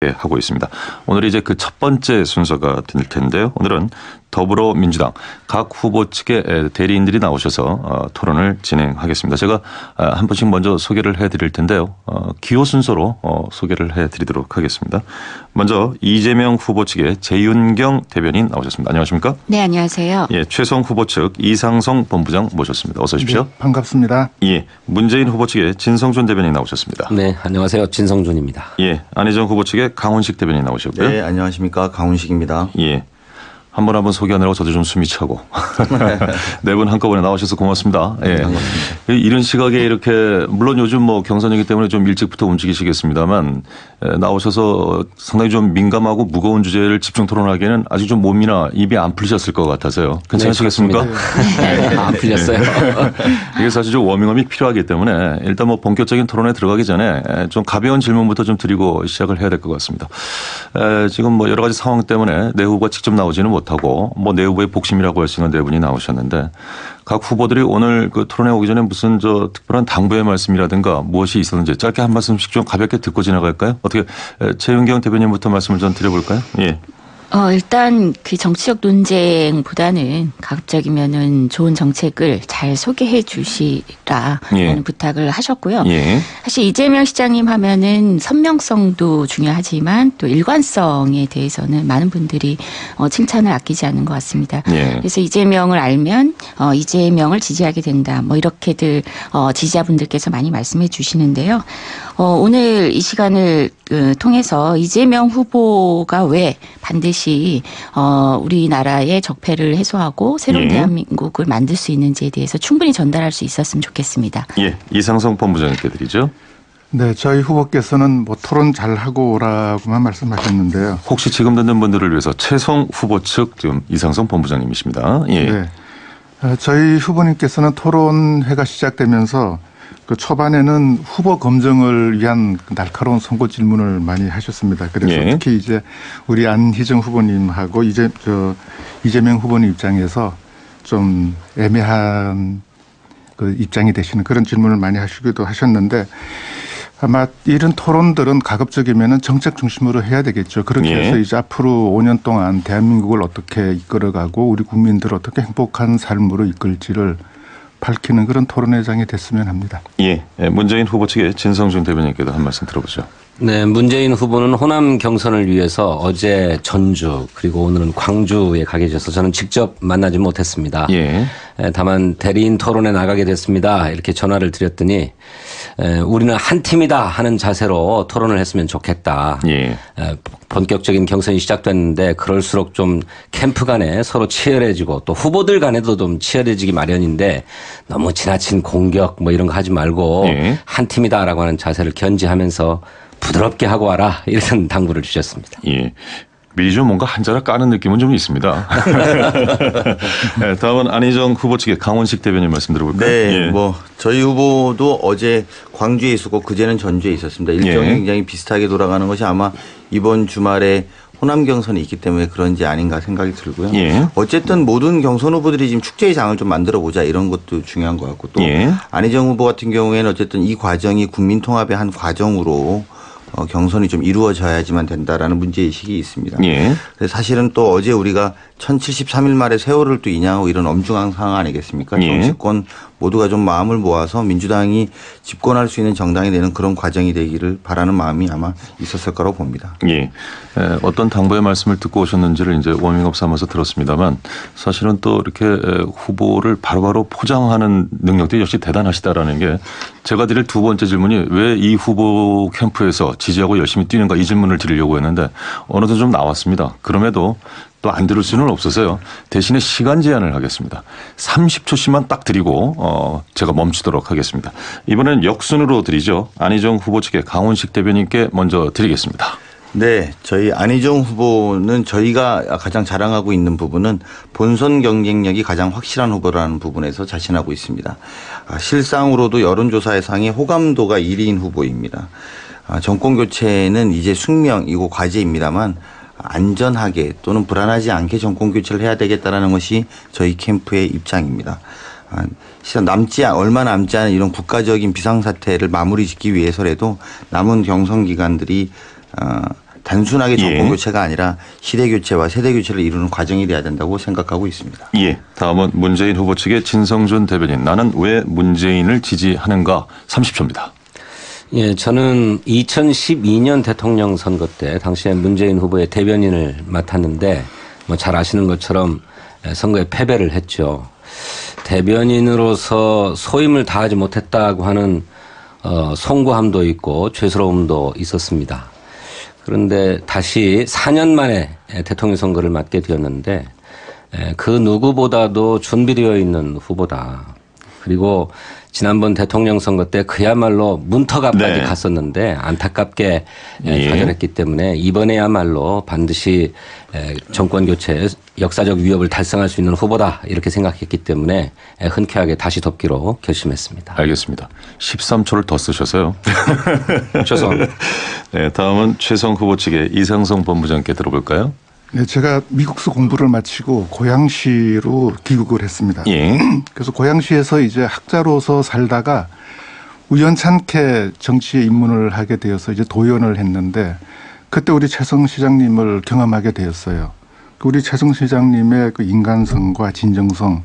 하고 있습니다. 오늘 이제 그 첫 번째 순서가 될 텐데요. 오늘은 더불어민주당 각 후보 측의 대리인들이 나오셔서 토론을 진행하겠습니다. 제가 한 분씩 먼저 소개를 해드릴 텐데요. 기호 순서로 소개를 해드리도록 하겠습니다. 먼저 이재명 후보 측의 재윤경 대변인 나오셨습니다. 안녕하십니까? 네, 안녕하세요. 예, 최성 후보 측 이상성 본부장 모셨습니다. 어서 오십시오. 네, 반갑습니다. 예, 문재인 후보 측의 진성준 대변인 나오셨습니다. 네, 안녕하세요. 진성준입니다. 예, 안희정 후보 측의 강훈식 대변인 나오셨고요. 네, 안녕하십니까. 강훈식입니다. 예. 한 번 소개하느라고 저도 좀 숨이 차고 네 분 한꺼번에 나오셔서 고맙습니다. 예. 반갑습니다. 이런 시각에 이렇게 물론 요즘 뭐 경선이기 때문에 좀 일찍부터 움직이시겠습니다만 나오셔서 상당히 좀 민감하고 무거운 주제를 집중 토론하기에는 아직 좀 몸이나 입이 안 풀리셨을 것 같아서요. 괜찮으시겠습니까? 네, 안 풀렸어요. 이게 사실 좀 워밍업이 필요하기 때문에 일단 뭐 본격적인 토론에 들어가기 전에 좀 가벼운 질문부터 좀 드리고 시작을 해야 될 것 같습니다. 지금 뭐 여러 가지 상황 때문에 내 후보가 직접 나오지는 못하고 뭐 내 후보의 복심이라고 할 수 있는 네 분이 나오셨는데 각 후보들이 오늘 그 토론에 오기 전에 무슨 특별한 당부의 말씀이라든가 무엇이 있었는지 짧게 한 말씀씩 좀 가볍게 듣고 지나갈까요? 어떻게 최윤경 대변인부터 말씀을 좀 드려볼까요? 예. 일단 그 정치적 논쟁보다는 가급적이면은 좋은 정책을 잘 소개해 주시라는 예. 부탁을 하셨고요. 예. 사실 이재명 시장님 하면은 선명성도 중요하지만 또 일관성에 대해서는 많은 분들이 칭찬을 아끼지 않는 것 같습니다. 예. 그래서 이재명을 알면 이재명을 지지하게 된다. 뭐 이렇게들 지지자분들께서 많이 말씀해 주시는데요. 오늘 이 시간을 통해서 이재명 후보가 왜 반드시 우리나라의 적폐를 해소하고 새로운 예. 대한민국을 만들 수 있는지에 대해서 충분히 전달할 수 있었으면 좋겠습니다. 예. 이상성 본부장님께 드리죠. 네, 저희 후보께서는 뭐 토론 잘하고 오라고만 말씀하셨는데요. 혹시 지금 듣는 분들을 위해서 최성 후보 측 지금 이상성 본부장님이십니다. 예. 네, 저희 후보님께서는 토론회가 시작되면서 그 초반에는 후보 검증을 위한 날카로운 선고 질문을 많이 하셨습니다. 그래서 예. 특히 이제 우리 안희정 후보님하고 이재명 후보님 입장에서 좀 애매한 그 입장이 되시는 그런 질문을 많이 하시기도 하셨는데 아마 이런 토론들은 가급적이면은 정책 중심으로 해야 되겠죠. 그렇게 예. 해서 이제 앞으로 5년 동안 대한민국을 어떻게 이끌어가고 우리 국민들을 어떻게 행복한 삶으로 이끌지를 밝히는 그런 토론회장이 됐으면 합니다. 예. 문재인 후보 측의 진성준 대변인께도 한 말씀 들어보죠. 네, 문재인 후보는 호남 경선을 위해서 어제 전주 그리고 오늘은 광주에 가 계셔서 저는 직접 만나지 못했습니다. 예. 다만 대리인 토론에 나가게 됐습니다. 이렇게 전화를 드렸더니 우리는 한 팀이다 하는 자세로 토론을 했으면 좋겠다. 예. 본격적인 경선이 시작됐는데 그럴수록 좀 캠프 간에 서로 치열해지고 또 후보들 간에도 좀 치열해지기 마련인데 너무 지나친 공격 뭐 이런 거 하지 말고 예. 한 팀이다라고 하는 자세를 견지하면서 부드럽게 하고 와라 이런 당부를 주셨습니다. 예. 미리 좀 뭔가 한자를 까는 느낌은 좀 있습니다. 네, 다음은 안희정 후보 측의 강훈식 대변인 말씀 들어볼까요? 네, 예. 뭐 저희 후보도 어제 광주에 있었고 그제는 전주에 있었습니다. 일정이 예. 굉장히 비슷하게 돌아가는 것이 아마 이번 주말에 호남 경선이 있기 때문에 그런지 아닌가 생각이 들고요. 예. 어쨌든 모든 경선 후보들이 지금 축제의 장을 좀 만들어 보자 이런 것도 중요한 것 같고 또 예. 안희정 후보 같은 경우에는 어쨌든 이 과정이 국민 통합의 한 과정으로 경선이 좀 이루어져야지만 된다라는 문제의식이 있습니다. 예. 그래서 사실은 또 어제 우리가 1073일 만에 세월을 또 인양하고 이런 엄중한 상황 아니겠습니까? 예. 정치권 모두가 좀 마음을 모아서 민주당이 집권할 수 있는 정당이 되는 그런 과정이 되기를 바라는 마음이 아마 있었을 거라고 봅니다. 예. 어떤 당부의 말씀을 듣고 오셨는지를 이제 워밍업 삼아서 들었습니다만 사실은 또 이렇게 후보를 바로바로 포장하는 능력도 역시 대단하시다라는 게 제가 드릴 두 번째 질문이 왜 이 후보 캠프에서 지지하고 열심히 뛰는가 이 질문을 드리려고 했는데 어느덧 좀 나왔습니다. 그럼에도 또 안 들을 수는 없어서요. 대신에 시간 제한을 하겠습니다. 30초씩만 딱 드리고 제가 멈추도록 하겠습니다. 이번엔 역순으로 드리죠. 안희정 후보 측의 강훈식 대변인께 먼저 드리겠습니다. 네, 저희 안희정 후보는 저희가 가장 자랑하고 있는 부분은 본선 경쟁력이 가장 확실한 후보라는 부분에서 자신하고 있습니다. 실상으로도 여론조사상의 호감도가 1위인 후보입니다. 정권 교체는 이제 숙명이고 과제입니다만 안전하게 또는 불안하지 않게 정권 교체를 해야 되겠다라는 것이 저희 캠프의 입장입니다. 얼마 남지 않은 이런 국가적인 비상사태를 마무리 짓기 위해서라도 남은 경선 기간들이 단순하게 정권 예. 교체가 아니라 시대 교체와 세대 교체를 이루는 과정이 돼야 된다고 생각하고 있습니다. 예. 다음은 문재인 후보 측의 진성준 대변인. 나는 왜 문재인을 지지하는가 30초입니다. 예, 저는 2012년 대통령 선거 때 당시에 문재인 후보의 대변인을 맡았는데 뭐 잘 아시는 것처럼 선거에 패배를 했죠. 대변인으로서 소임을 다하지 못했다고 하는 송구함도 있고 죄스러움도 있었습니다. 그런데 다시 4년 만에 대통령 선거를 맡게 되었는데 그 누구보다도 준비되어 있는 후보다. 그리고 지난번 대통령 선거 때 그야말로 문턱 앞까지 네. 갔었는데 안타깝게 예. 좌절했기 때문에 이번에야말로 반드시 정권 교체 역사적 위협을 달성할 수 있는 후보다 이렇게 생각했기 때문에 흔쾌하게 다시 돕기로 결심했습니다. 알겠습니다. 13초를 더 쓰셔서요. 죄송합니다. 네, 다음은 최성 후보 측의 이상성 본부장께 들어볼까요? 네, 제가 미국서 공부를 마치고 고양시로 귀국을 했습니다. 예. 그래서 고양시에서 이제 학자로서 살다가 우연찮게 정치에 입문을 하게 되어서 이제 도연을 했는데 그때 우리 최성 시장님을 경험하게 되었어요. 우리 최성 시장님의 그 인간성과 진정성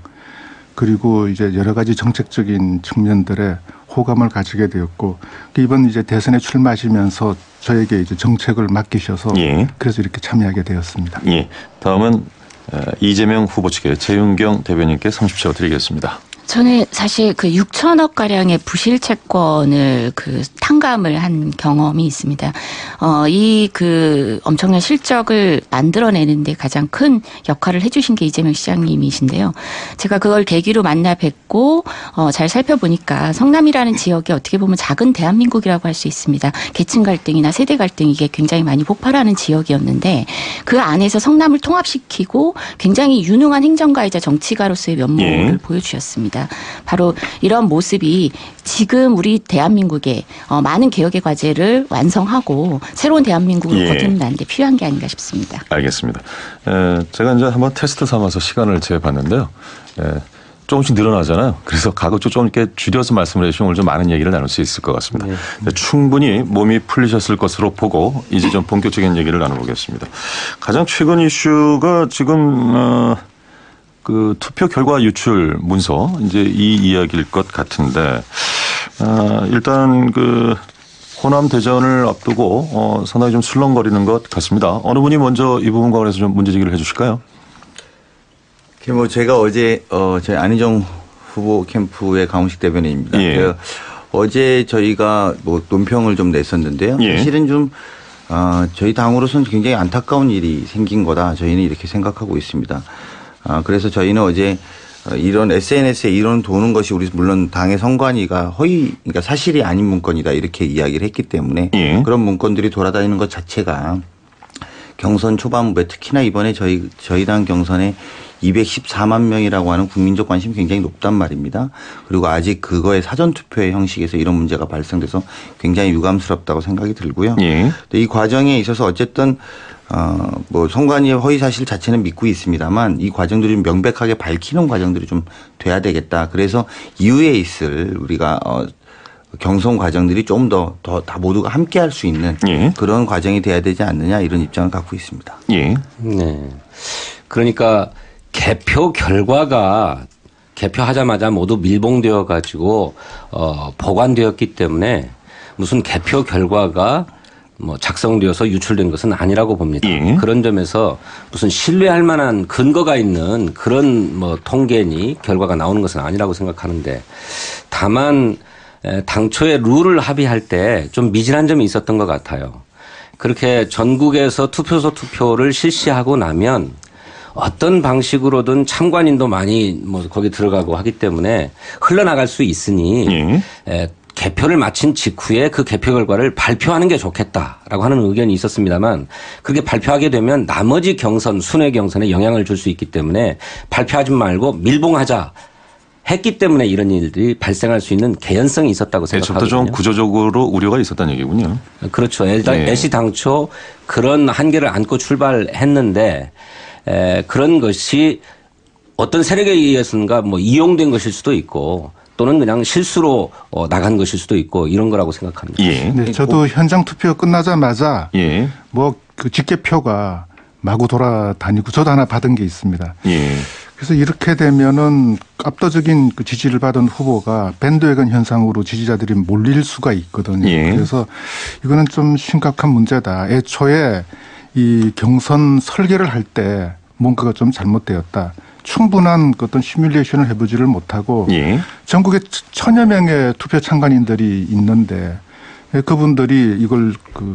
그리고 이제 여러 가지 정책적인 측면들에 호감을 가지게 되었고 이번 이제 대선에 출마하시면서 저에게 이제 정책을 맡기셔서 예. 그래서 이렇게 참여하게 되었습니다. 예. 다음은 이재명 후보 측의 최윤경 대변인께 30초 드리겠습니다. 저는 사실 그 6천억 가량의 부실 채권을 그 탕감을 한 경험이 있습니다. 이 그 엄청난 실적을 만들어내는데 가장 큰 역할을 해주신 게 이재명 시장님이신데요. 제가 그걸 계기로 만나 뵙고 잘 살펴보니까 성남이라는 지역이 어떻게 보면 작은 대한민국이라고 할 수 있습니다. 계층 갈등이나 세대 갈등 이게 굉장히 많이 폭발하는 지역이었는데 그 안에서 성남을 통합시키고 굉장히 유능한 행정가이자 정치가로서의 면모를 예. 보여주셨습니다. 바로 이런 모습이 지금 우리 대한민국에 많은 개혁의 과제를 완성하고 새로운 대한민국을 예. 거듭나는 데 필요한 게 아닌가 싶습니다. 알겠습니다. 제가 이제 한번 테스트 삼아서 시간을 재봤는데요. 조금씩 늘어나잖아요. 그래서 가급적 좀 이렇게 줄여서 말씀을 해주시면 오늘 좀 많은 얘기를 나눌 수 있을 것 같습니다. 충분히 몸이 풀리셨을 것으로 보고 이제 좀 본격적인 얘기를 나눠보겠습니다. 가장 최근 이슈가 지금 그 투표 결과 유출 문서 이제 이 이야기일 것 같은데 일단 그 호남 대전을 앞두고 상당히 좀 술렁거리는 것 같습니다. 어느 분이 먼저 이 부분과 관해서 좀 문제 제기를 해주실까요? 뭐 제가 어제 저희 안희정 후보 캠프의 강훈식 대변인입니다. 예. 어제 저희가 뭐 논평을 좀 냈었는데요. 예. 사실은 좀 저희 당으로서는 굉장히 안타까운 일이 생긴 거다. 저희는 이렇게 생각하고 있습니다. 그래서 저희는 어제 이런 SNS에 이런 도는 것이 우리 물론 당의 선관위가 그러니까 사실이 아닌 문건이다 이렇게 이야기를 했기 때문에 예. 그런 문건들이 돌아다니는 것 자체가 경선 초반부에 특히나 이번에 저희 당 경선에 214만 명이라고 하는 국민적 관심이 굉장히 높단 말입니다. 그리고 아직 그거의 사전투표의 형식에서 이런 문제가 발생돼서 굉장히 유감스럽다고 생각이 들고요. 예. 이 과정에 있어서 어쨌든 뭐 선관위의 허위 사실 자체는 믿고 있습니다만 이 과정들이 좀 명백하게 밝히는 과정들이 좀 돼야 되겠다. 그래서 이후에 있을 우리가 경선 과정들이 좀 더 다 모두가 함께 할 수 있는 예. 그런 과정이 돼야 되지 않느냐 이런 입장을 갖고 있습니다. 예. 네. 그러니까 개표 결과가 개표하자마자 모두 밀봉되어 가지고 보관되었기 때문에 무슨 개표 결과가 뭐 작성되어서 유출된 것은 아니라고 봅니다. 예. 그런 점에서 무슨 신뢰할 만한 근거가 있는 그런 뭐 통계니 결과가 나오는 것은 아니라고 생각하는데 다만 당초에 룰을 합의할 때 좀 미진한 점이 있었던 것 같아요. 그렇게 전국에서 투표소 투표를 실시하고 나면 어떤 방식으로든 참관인도 많이 뭐 거기 들어가고 하기 때문에 흘러나갈 수 있으니 개표를 마친 직후에 그 개표 결과를 발표하는 게 좋겠다라고 하는 의견이 있었습니다만 그렇게 발표하게 되면 나머지 경선, 순회 경선에 영향을 줄 수 있기 때문에 발표하지 말고 밀봉하자 했기 때문에 이런 일들이 발생할 수 있는 개연성이 있었다고 생각하거든요. 좀 구조적으로 우려가 있었다는 얘기군요. 그렇죠. 애시당초 그런 한계를 안고 출발했는데 그런 것이 어떤 세력에 의해서는가 뭐 이용된 것일 수도 있고 또 또는 그냥 실수로 나간 것일 수도 있고 이런 거라고 생각합니다. 예. 네, 저도 현장 투표 끝나자마자 예. 뭐 그 직계표가 마구 돌아다니고 저도 하나 받은 게 있습니다. 예. 그래서 이렇게 되면은 압도적인 그 지지를 받은 후보가 밴드웨건 현상으로 지지자들이 몰릴 수가 있거든요. 예. 그래서 이거는 좀 심각한 문제다. 애초에 이 경선 설계를 할 때 뭔가가 좀 잘못되었다. 충분한 어떤 시뮬레이션을 해보지를 못하고 예. 전국에 1000여 명의 투표 참관인들이 있는데 그분들이 이걸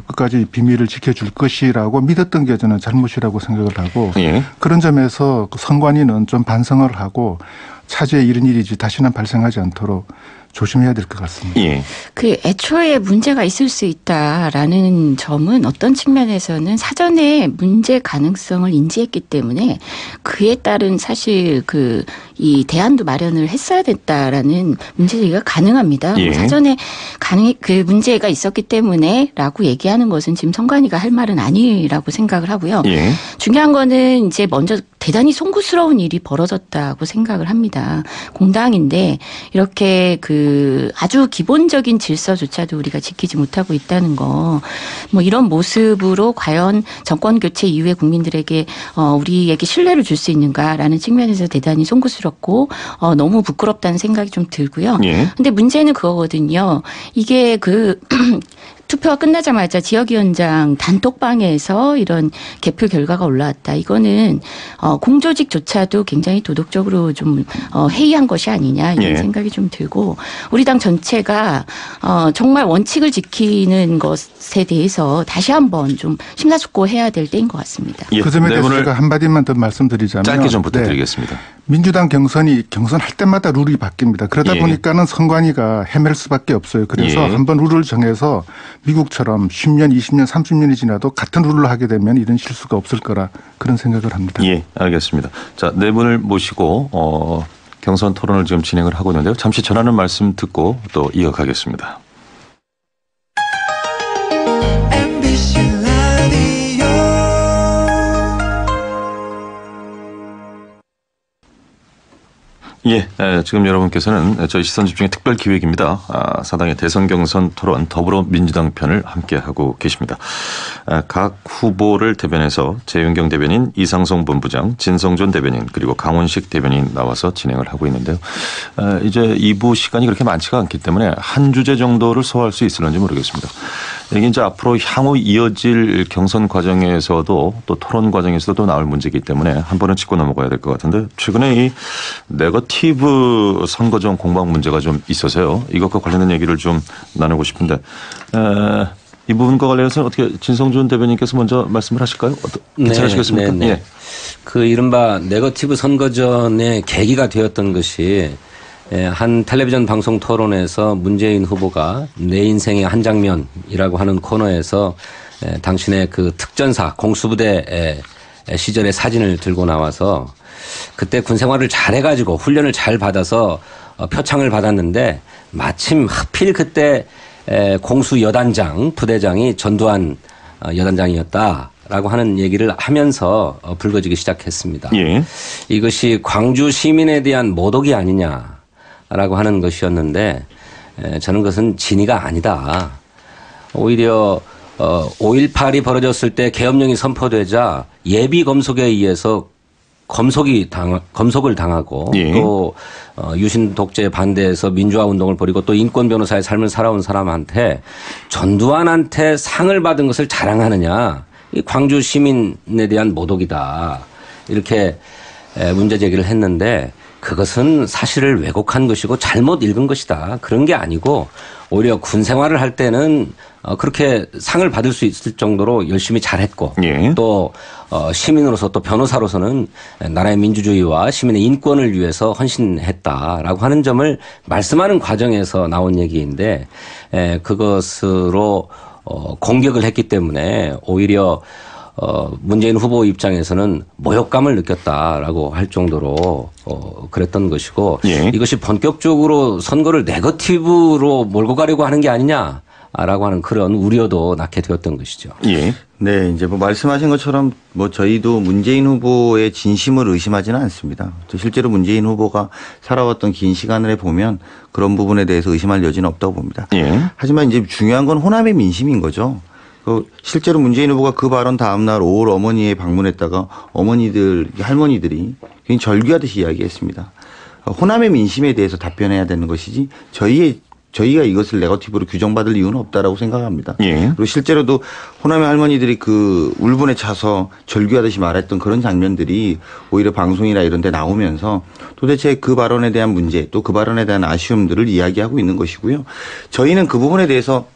끝까지 비밀을 지켜줄 것이라고 믿었던 게 저는 잘못이라고 생각을 하고 예. 그런 점에서 그 선관위는 좀 반성을 하고 차제에 이런 일이 다시는 발생하지 않도록 조심해야 될 것 같습니다. 예. 그 애초에 문제가 있을 수 있다라는 점은 어떤 측면에서는 사전에 문제 가능성을 인지했기 때문에 그에 따른 사실 이 대안도 마련을 했어야 됐다라는 문제 제기가 가능합니다. 예. 사전에 그 문제가 있었기 때문에라고 얘기하는 것은 지금 선관위가 할 말은 아니라고 생각을 하고요. 예. 중요한 거는 이제 먼저 대단히 송구스러운 일이 벌어졌다고 생각을 합니다. 공당인데 이렇게 아주 기본적인 질서조차도 우리가 지키지 못하고 있다는 거, 뭐 이런 모습으로 과연 정권 교체 이후에 국민들에게 우리에게 신뢰를 줄 수 있는가라는 측면에서 대단히 송구스럽고 너무 부끄럽다는 생각이 좀 들고요. 예. 근데 문제는 그거거든요. 이게 투표가 끝나자마자 지역위원장 단톡방에서 이런 개표 결과가 올라왔다. 이거는 공조직조차도 굉장히 도덕적으로 좀 해이한 것이 아니냐 이런 예. 생각이 좀 들고 우리 당 전체가 정말 원칙을 지키는 것에 대해서 다시 한번 좀 심사숙고해야 될 때인 것 같습니다. 예. 그 점에 대해서 내분을 제가 한마디만 더 말씀드리자면 짧게 좀 네. 부탁드리겠습니다. 민주당 경선할 때마다 룰이 바뀝니다. 그러다 예. 보니까는 선관위가 헤맬 수밖에 없어요. 그래서 예. 한번 룰을 정해서 미국처럼 10년, 20년, 30년이 지나도 같은 룰로 하게 되면 이런 실수가 없을 거라 그런 생각을 합니다. 예, 알겠습니다. 자, 네 분을 모시고 경선 토론을 지금 진행을 하고 있는데요. 잠시 전하는 말씀 듣고 또 이어가겠습니다. 예, 지금 여러분께서는 저희 시선집중의 특별기획입니다. 사당의 대선 경선 토론 더불어민주당 편을 함께하고 계십니다. 각 후보를 대변해서 재윤경 대변인, 이상성 본부장, 진성준 대변인 그리고 강원식 대변인 나와서 진행을 하고 있는데요. 이제 2부 시간이 그렇게 많지가 않기 때문에 한 주제 정도를 소화할 수 있을는지 모르겠습니다. 이게 이제 앞으로 향후 이어질 경선 과정에서도 또 토론 과정에서도 나올 문제이기 때문에 한 번은 짚고 넘어가야 될 것 같은데 최근에 이 네거티브 선거전 공방 문제가 좀 있어서요. 이것과 관련된 얘기를 좀 나누고 싶은데 이 부분과 관련해서 어떻게 진성준 대변인께서 먼저 말씀을 하실까요? 괜찮으시겠습니까? 네. 예. 그 이른바 네거티브 선거전의 계기가 되었던 것이 한 텔레비전 방송 토론에서 문재인 후보가 내 인생의 한 장면이라고 하는 코너에서 당신의 그 특전사 공수부대 시절의 사진을 들고 나와서 그때 군 생활을 잘 해가지고 훈련을 잘 받아서 표창을 받았는데 마침 하필 그때 공수 여단장 부대장이 전두환 여단장이었다라고 하는 얘기를 하면서 불거지기 시작했습니다. 예. 이것이 광주 시민에 대한 모독이 아니냐라고 하는 것이었는데 저는 그것은 진위가 아니다. 오히려 5.18이 벌어졌을 때 계엄령이 선포되자 예비 검속에 의해서 검속을 당하고 예. 또 유신 독재에 반대해서 민주화 운동을 벌이고 또 인권 변호사의 삶을 살아온 사람한테 전두환한테 상을 받은 것을 자랑하느냐. 이 광주 시민에 대한 모독이다. 이렇게 문제 제기를 했는데 그것은 사실을 왜곡한 것이고 잘못 읽은 것이다. 그런 게 아니고 오히려 군 생활을 할 때는 그렇게 상을 받을 수 있을 정도로 열심히 잘했고 예. 또 시민으로서 또 변호사로서는 나라의 민주주의와 시민의 인권을 위해서 헌신했다라고 하는 점을 말씀하는 과정에서 나온 얘기인데 그것으로 공격을 했기 때문에 오히려 문재인 후보 입장에서는 모욕감을 느꼈다라고 할 정도로 그랬던 것이고 예. 이것이 본격적으로 선거를 네거티브로 몰고 가려고 하는 게 아니냐라고 하는 그런 우려도 낳게 되었던 것이죠. 예. 네, 이제 뭐 말씀하신 것처럼 뭐 저희도 문재인 후보의 진심을 의심하지는 않습니다. 실제로 문재인 후보가 살아왔던 긴 시간을 보면 그런 부분에 대해서 의심할 여지는 없다고 봅니다. 예. 하지만 이제 중요한 건 호남의 민심인 거죠. 실제로 문재인 후보가 그 발언 다음 날 5월 어머니에 방문했다가 어머니들, 할머니들이 굉장히 절규하듯이 이야기했습니다. 호남의 민심에 대해서 답변해야 되는 것이지 저희가 이것을 네거티브로 규정받을 이유는 없다라고 생각합니다. 예. 그리고 실제로도 호남의 할머니들이 그 울분에 차서 절규하듯이 말했던 그런 장면들이 오히려 방송이나 이런 데 나오면서 도대체 그 발언에 대한 문제 또 그 발언에 대한 아쉬움들을 이야기하고 있는 것이고요. 저희는 그 부분에 대해서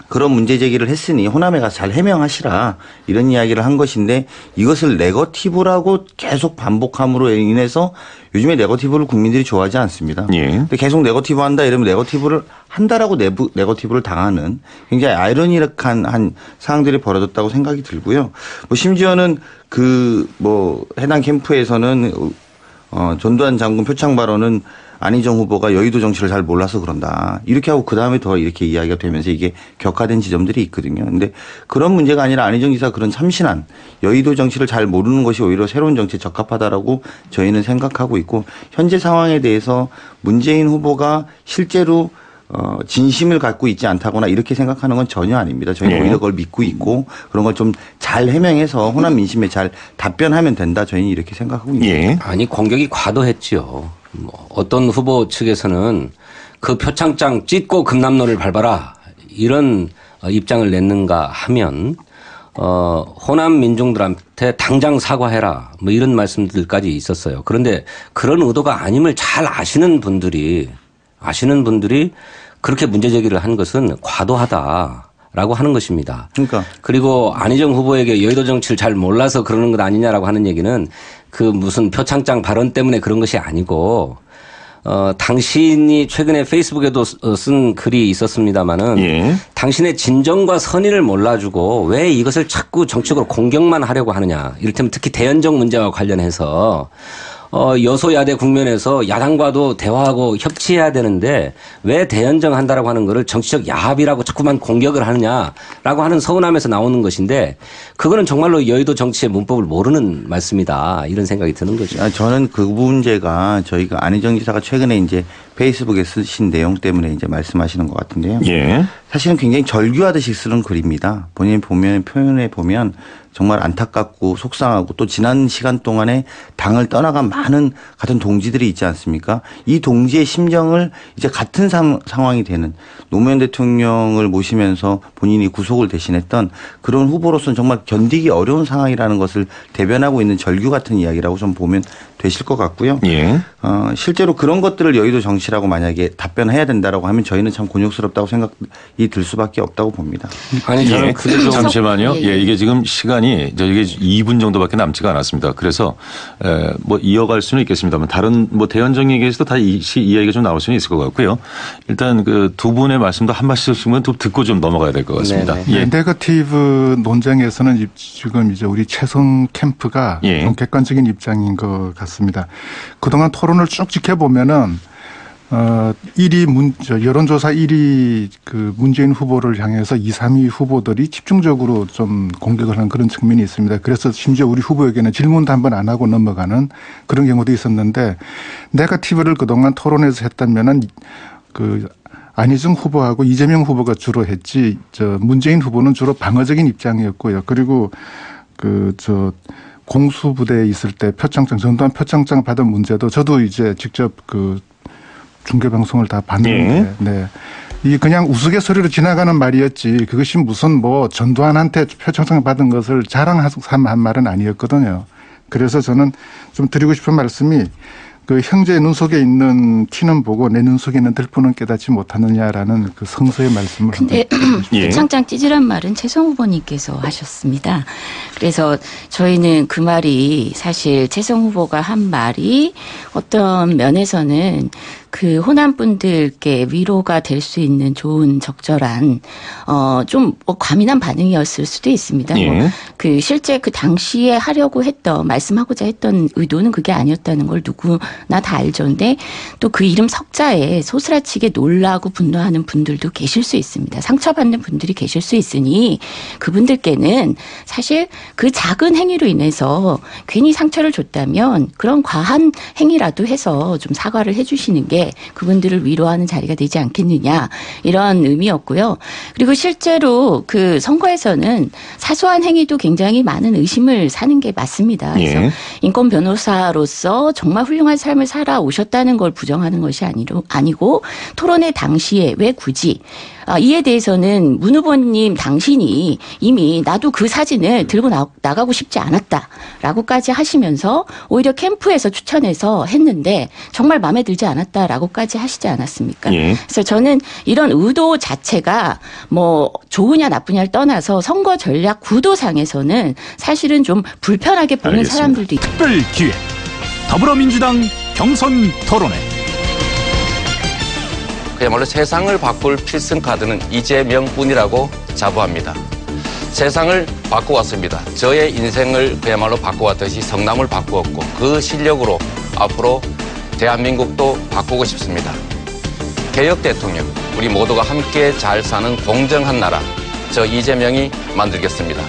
그런 문제 제기를 했으니 호남에 가서 잘 해명하시라 이런 이야기를 한 것인데 이것을 네거티브라고 계속 반복함으로 인해서 요즘에 네거티브를 국민들이 좋아하지 않습니다. 예. 근데 계속 네거티브 한다 이러면 네거티브를 한다라고 네거티브를 당하는 굉장히 아이러니컬한 한 상황들이 벌어졌다고 생각이 들고요. 뭐 심지어는 그 뭐 해당 캠프에서는 전두환 장군 표창 발언은 안희정 후보가 여의도 정치를 잘 몰라서 그런다. 이렇게 하고 그다음에 더 이렇게 이야기가 되면서 이게 격화된 지점들이 있거든요. 근데 그런 문제가 아니라 안희정 지사 그런 참신한 여의도 정치를 잘 모르는 것이 오히려 새로운 정치에 적합하다라고 저희는 생각하고 있고 현재 상황에 대해서 문재인 후보가 실제로 진심을 갖고 있지 않다거나 이렇게 생각하는 건 전혀 아닙니다. 저희는 오히려 그걸 믿고 있고 그런 걸 좀 잘 해명해서 호남 민심에 잘 답변하면 된다. 저희는 이렇게 생각하고 있습니다. 예. 아니 공격이 과도했지요. 어떤 후보 측에서는 그 표창장 찢고 금남로를 밟아라 이런 입장을 냈는가 하면 호남 민중들한테 당장 사과해라 뭐 이런 말씀들까지 있었어요. 그런데 그런 의도가 아님을 잘 아시는 분들이 그렇게 문제 제기를 한 것은 과도하다라고 하는 것입니다. 그리고 안희정 후보에게 여의도 정치를 잘 몰라서 그러는 것 아니냐라고 하는 얘기는 그 무슨 표창장 발언 때문에 그런 것이 아니고 당신이 최근에 페이스북에도 쓴 글이 있었습니다마는 예. 당신의 진정과 선의를 몰라주고 왜 이것을 자꾸 정치적으로 공격만 하려고 하느냐. 이를테면 특히 대연정 문제와 관련해서 여소야대 국면에서 야당과도 대화하고 협치해야 되는데 왜 대연정 한다라고 하는 거를 정치적 야합이라고 자꾸만 공격을 하느냐라고 하는 서운함에서 나오는 것인데 그거는 정말로 여의도 정치의 문법을 모르는 말씀이다. 이런 생각이 드는 거죠. 저는 그 문제가 저희가 안희정 지사가 최근에 이제 페이스북에 쓰신 내용 때문에 이제 말씀하시는 것 같은데요. 예. 사실은 굉장히 절규하듯이 쓰는 글입니다. 본인이 표현해 보면 정말 안타깝고 속상하고 또 지난 시간 동안에 당을 떠나간 많은 같은 동지들이 있지 않습니까? 이 동지의 심정을 이제 같은 상황이 되는 노무현 대통령을 모시면서 본인이 구속을 대신했던 그런 후보로서는 정말 견디기 어려운 상황이라는 것을 대변하고 있는 절규 같은 이야기라고 좀 보면 되실 것 같고요. 예. 실제로 그런 것들을 여의도 정치라고 만약에 답변해야 된다라고 하면 저희는 참 곤욕스럽다고 생각이 들 수밖에 없다고 봅니다. 아니 저는 예. 그게 좀 잠시만요. 예, 예, 예. 이게 지금 시간이 이게 2분 정도밖에 남지가 않았습니다. 그래서 뭐 이어갈 수는 있겠습니다만 다른 뭐 대연정 얘기에서도 다 이 이야기가 좀 나올 수는 있을 것 같고요. 일단 그 두 분의 말씀도 한 말씀씩만 좀 듣고 좀 넘어가야 될 것 같습니다. 네네. 예. 네거티브 논쟁에서는 지금 이제 우리 최성 캠프가 예. 좀 객관적인 입장인 것 같습니다. 그동안 토론을 쭉 지켜보면은 1위 여론조사 1위 그 문재인 후보를 향해서 2, 3위 후보들이 집중적으로 좀 공격을 하는 그런 측면이 있습니다. 그래서 심지어 우리 후보에게는 질문도 한 번 안 하고 넘어가는 그런 경우도 있었는데 네거티브를 그동안 토론에서 했다면은 그 안희정 후보하고 이재명 후보가 주로 했지 문재인 후보는 주로 방어적인 입장이었고요. 그리고 공수부대에 있을 때 전두환 표창장 받은 문제도 저도 이제 직접 그 중계방송을 다 봤는데, 네. 이게 그냥 우스갯소리로 지나가는 말이었지 그것이 무슨 뭐 전두환한테 표창장 받은 것을 자랑한 말은 아니었거든요. 그래서 저는 좀 드리고 싶은 말씀이 그 형제의 눈 속에 있는 티는 보고 내 눈 속에 있는 들보는 깨닫지 못하느냐라는 그 성서의 말씀을. 근데 예. 표창장 찢으란 말은 최성 후보님께서 하셨습니다. 그래서 저희는 그 말이 사실 최성 후보가 한 말이 어떤 면에서는 그 호남분들께 위로가 될 수 있는 좋은 적절한 좀 과민한 반응이었을 수도 있습니다. 예. 그 실제 그 당시에 하려고 했던 말씀하고자 했던 의도는 그게 아니었다는 걸 누구나 다 알죠. 근데 또 그 이름 석자에 소스라치게 놀라고 분노하는 분들도 계실 수 있습니다. 상처받는 분들이 계실 수 있으니 그분들께는 사실 그 작은 행위로 인해서 괜히 상처를 줬다면 그런 과한 행위라도 해서 좀 사과를 해 주시는 게 그분들을 위로하는 자리가 되지 않겠느냐 이런 의미였고요. 그리고 실제로 그 선거에서는 사소한 행위도 굉장히 많은 의심을 사는 게 맞습니다. 그래서 예. 인권 변호사로서 정말 훌륭한 삶을 살아오셨다는 걸 부정하는 것이 아니고 토론회 당시에 왜 굳이 이에 대해서는 문 후보님 당신이 이미 나도 그 사진을 들고 나가고 싶지 않았다라고까지 하시면서 오히려 캠프에서 추천해서 했는데 정말 마음에 들지 않았다라고까지 하시지 않았습니까? 예. 그래서 저는 이런 의도 자체가 뭐 좋으냐 나쁘냐를 떠나서 선거 전략 구도상에서는 사실은 좀 불편하게 보는 알겠습니다. 사람들도 있다. 특별 기획 더불어민주당 경선 토론회. 그야말로 세상을 바꿀 필승 카드는 이재명뿐이라고 자부합니다. 세상을 바꿔왔습니다. 저의 인생을 그야말로 바꿔왔듯이 성남을 바꾸었고 그 실력으로 앞으로 대한민국도 바꾸고 싶습니다. 개혁 대통령, 우리 모두가 함께 잘 사는 공정한 나라, 저 이재명이 만들겠습니다.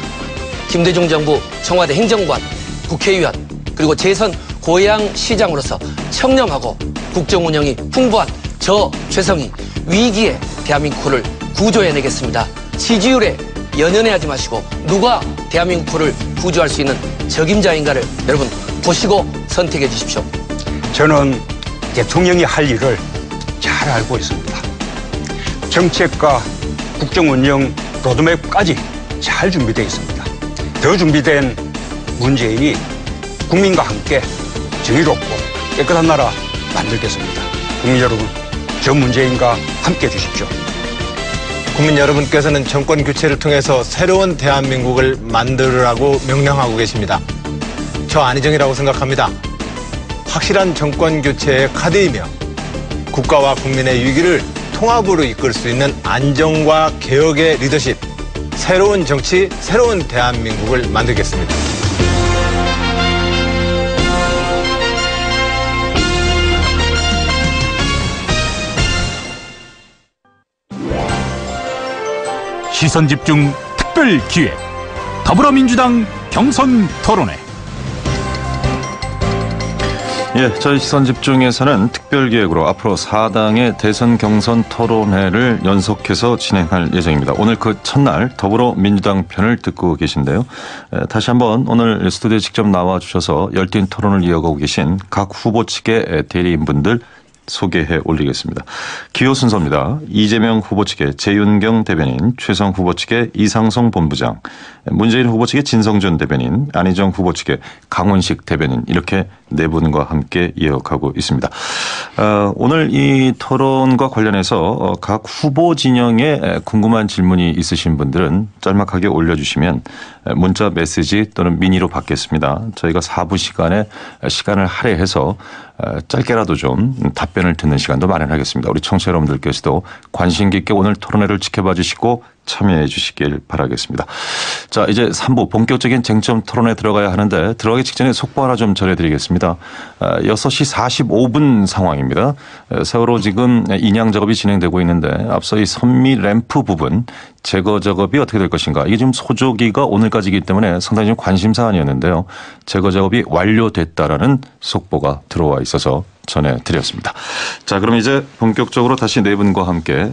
김대중 정부 청와대 행정관, 국회의원 그리고 재선 고양시장으로서 청렴하고 국정 운영이 풍부한 저 최성희 위기에 대한민국을 구조해내겠습니다. 지지율에 연연해하지 마시고 누가 대한민국을 구조할 수 있는 적임자인가를 여러분 보시고 선택해 주십시오. 저는 대통령이 할 일을 잘 알고 있습니다. 정책과 국정 운영 로드맵까지 잘 준비되어 있습니다. 더 준비된 문재인이 국민과 함께 정의롭고 깨끗한 나라 만들겠습니다. 국민 여러분, 저 문재인과 함께 해주십시오. 국민 여러분께서는 정권 교체를 통해서 새로운 대한민국을 만들으라고 명령하고 계십니다. 저 안희정이라고 생각합니다. 확실한 정권 교체의 카드이며 국가와 국민의 위기를 통합으로 이끌 수 있는 안정과 개혁의 리더십, 새로운 정치, 새로운 대한민국을 만들겠습니다. 시선집중 특별기획 더불어민주당 경선 토론회. 예, 저희 시선집중에서는 특별기획으로 앞으로 4당의 대선 경선 토론회를 연속해서 진행할 예정입니다. 오늘 그 첫날 더불어민주당 편을 듣고 계신데요. 다시 한번 오늘 스튜디오에 직접 나와주셔서 열띤 토론을 이어가고 계신 각 후보 측의 대리인분들 소개해 올리겠습니다. 기호 순서입니다. 이재명 후보 측의 재윤경 대변인, 최성 후보 측의 이상성 본부장, 문재인 후보 측의 진성준 대변인, 안희정 후보 측의 강훈식 대변인, 이렇게 네 분과 함께 이어가고 있습니다. 오늘 이 토론과 관련해서 각 후보 진영에 궁금한 질문이 있으신 분들은 짤막하게 올려주시면 문자 메시지 또는 미니로 받겠습니다. 저희가 4부 시간에 시간을 할애해서 짧게라도 좀 답변을 듣는 시간도 마련하겠습니다. 우리 청취자 여러분들께서도 관심 깊게 오늘 토론회를 지켜봐 주시고 참여해 주시길 바라겠습니다. 자, 이제 3부 본격적인 쟁점 토론에 들어가야 하는데 들어가기 직전에 속보 하나 좀 전해드리겠습니다. 6시 45분 상황입니다. 세월호 지금 인양 작업이 진행되고 있는데 앞서 이 선미 램프 부분 제거 작업이 어떻게 될 것인가. 이게 지금 소조기가 오늘까지이기 때문에 상당히 좀 관심 사안이었는데요. 제거 작업이 완료됐다라는 속보가 들어와 있어서 전해드렸습니다. 자, 그럼 이제 본격적으로 다시 네 분과 함께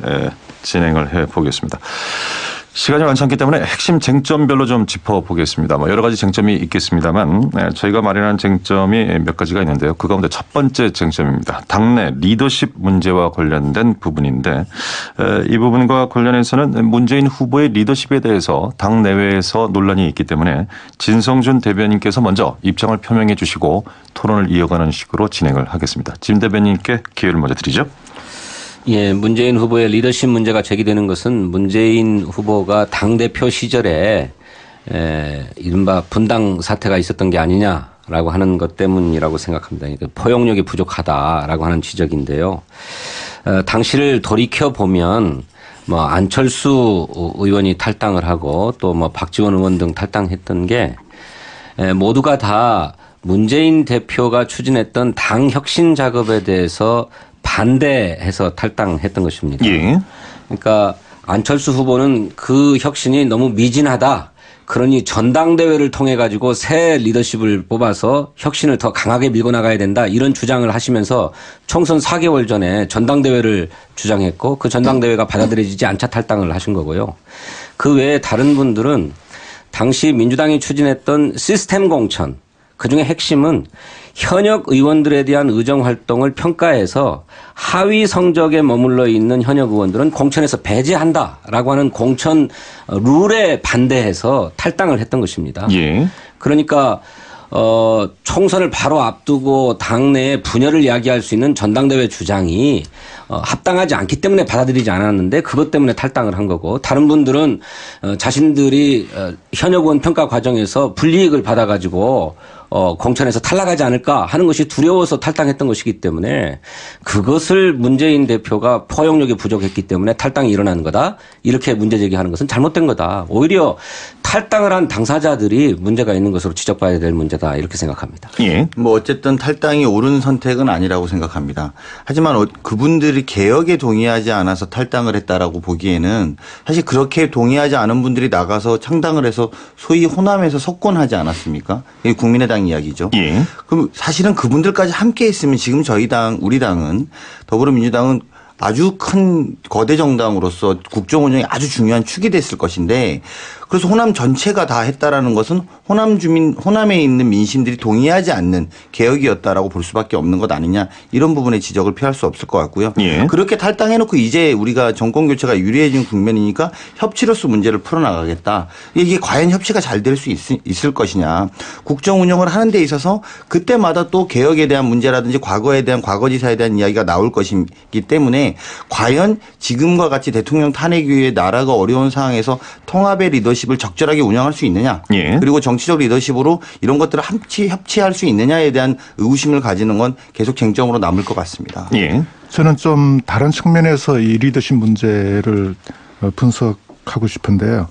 진행을 해보겠습니다. 시간이 많지 않기 때문에 핵심 쟁점별로 좀 짚어보겠습니다. 여러 가지 쟁점이 있겠습니다만 저희가 마련한 쟁점이 몇 가지가 있는데요. 그 가운데 첫 번째 쟁점입니다. 당내 리더십 문제와 관련된 부분인데 이 부분과 관련해서는 문재인 후보의 리더십에 대해서 당 내외에서 논란이 있기 때문에 진성준 대변인께서 먼저 입장을 표명해 주시고 토론을 이어가는 식으로 진행을 하겠습니다. 진 대변인께 기회를 먼저 드리죠. 예, 문재인 후보의 리더십 문제가 제기되는 것은 문재인 후보가 당대표 시절에 이른바 분당 사태가 있었던 게 아니냐 라고 하는 것 때문이라고 생각합니다. 그러니까 포용력이 부족하다라고 하는 지적인데요. 당시를 돌이켜 보면 뭐 안철수 의원이 탈당을 하고 또 뭐 박지원 의원 등 탈당했던 게 모두가 다 문재인 대표가 추진했던 당 혁신 작업에 대해서 반대해서 탈당했던 것입니다. 예. 그러니까 안철수 후보는 그 혁신이 너무 미진하다. 그러니 전당대회를 통해 가지고 새 리더십을 뽑아서 혁신을 더 강하게 밀고 나가야 된다. 이런 주장을 하시면서 총선 4개월 전에 전당대회를 주장했고 그 전당대회가 받아들여지지 않자 탈당을 하신 거고요. 그 외에 다른 분들은 당시 민주당이 추진했던 시스템 공천, 그중에 핵심은 현역 의원들에 대한 의정 활동을 평가해서 하위 성적에 머물러 있는 현역 의원들은 공천에서 배제한다라고 하는 공천 룰에 반대해서 탈당을 했던 것입니다. 예. 그러니까 총선을 바로 앞두고 당내에 분열을 야기할 수 있는 전당대회 주장이 합당하지 않기 때문에 받아들이지 않았는데 그것 때문에 탈당을 한 거고 다른 분들은 자신들이 현역 의원 평가 과정에서 불이익을 받아가지고 공천에서 탈락하지 않을까 하는 것이 두려워서 탈당했던 것이기 때문에 그것을 문재인 대표가 포용력이 부족했기 때문에 탈당이 일어나는 거다. 이렇게 문제 제기하는 것은 잘못된 거다. 오히려 탈당을 한 당사자들이 문제가 있는 것으로 지적받아야 될 문제다. 이렇게 생각합니다. 예. 뭐 어쨌든 탈당이 옳은 선택은 아니라고 생각합니다. 하지만 그분들이 개혁에 동의하지 않아서 탈당을 했다라고 보기에는 사실 그렇게 동의하지 않은 분들이 나가서 창당을 해서 소위 호남에서 석권하지 않았습니까? 이게 국민의당 이야기죠. 예. 그럼 사실은 그분들까지 함께 했으면 지금 저희 당, 우리 당은 더불어민주당은 아주 큰 거대 정당으로서 국정 운영이 아주 중요한 축이 됐을 것인데 그래서 호남 전체가 다 했다라는 것은 호남에 있는 민심들이 동의하지 않는 개혁이었다라고 볼 수밖에 없는 것 아니냐 이런 부분의 지적을 피할 수 없을 것 같고요. 예. 그렇게 탈당해놓고 이제 우리가 정권 교체가 유리해진 국면이니까 협치로서 문제를 풀어나가겠다. 이게 과연 협치가 잘 될 수 있을 것이냐. 국정 운영을 하는 데 있어서 그때마다 또 개혁에 대한 문제라든지 과거에 대한 과거지사에 대한 이야기가 나올 것이기 때문에 과연 지금과 같이 대통령 탄핵 이후에 나라가 어려운 상황에서 통합의 리더십을 적절하게 운영할 수 있느냐. 예. 그리고 정치적 리더십으로 이런 것들을 협치할 수 있느냐에 대한 의구심을 가지는 건 계속 쟁점으로 남을 것 같습니다. 예. 저는 좀 다른 측면에서 이 리더십 문제를 분석하고 싶은데요.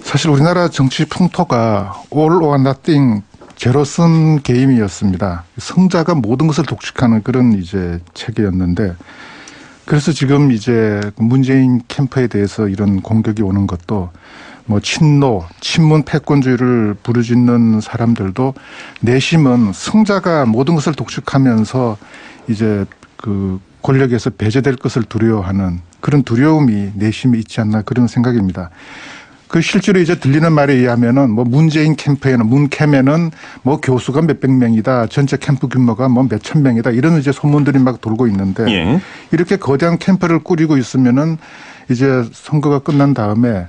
사실 우리나라 정치 풍토가 all or nothing 제로섬 게임이었습니다. 승자가 모든 것을 독식하는 그런 이제 체계였는데 그래서 지금 이제 문재인 캠프에 대해서 이런 공격이 오는 것도 뭐 친노, 친문 패권주의를 부르짖는 사람들도 내심은 승자가 모든 것을 독식하면서 이제 그 권력에서 배제될 것을 두려워하는 그런 두려움이 내심에 있지 않나 그런 생각입니다. 그 실제로 이제 들리는 말에 의하면은 뭐 문재인 캠프에는 문캠에는 뭐 교수가 몇백 명이다. 전체 캠프 규모가 뭐 몇천 명이다. 이런 이제 소문들이 막 돌고 있는데 예. 이렇게 거대한 캠프를 꾸리고 있으면은 이제 선거가 끝난 다음에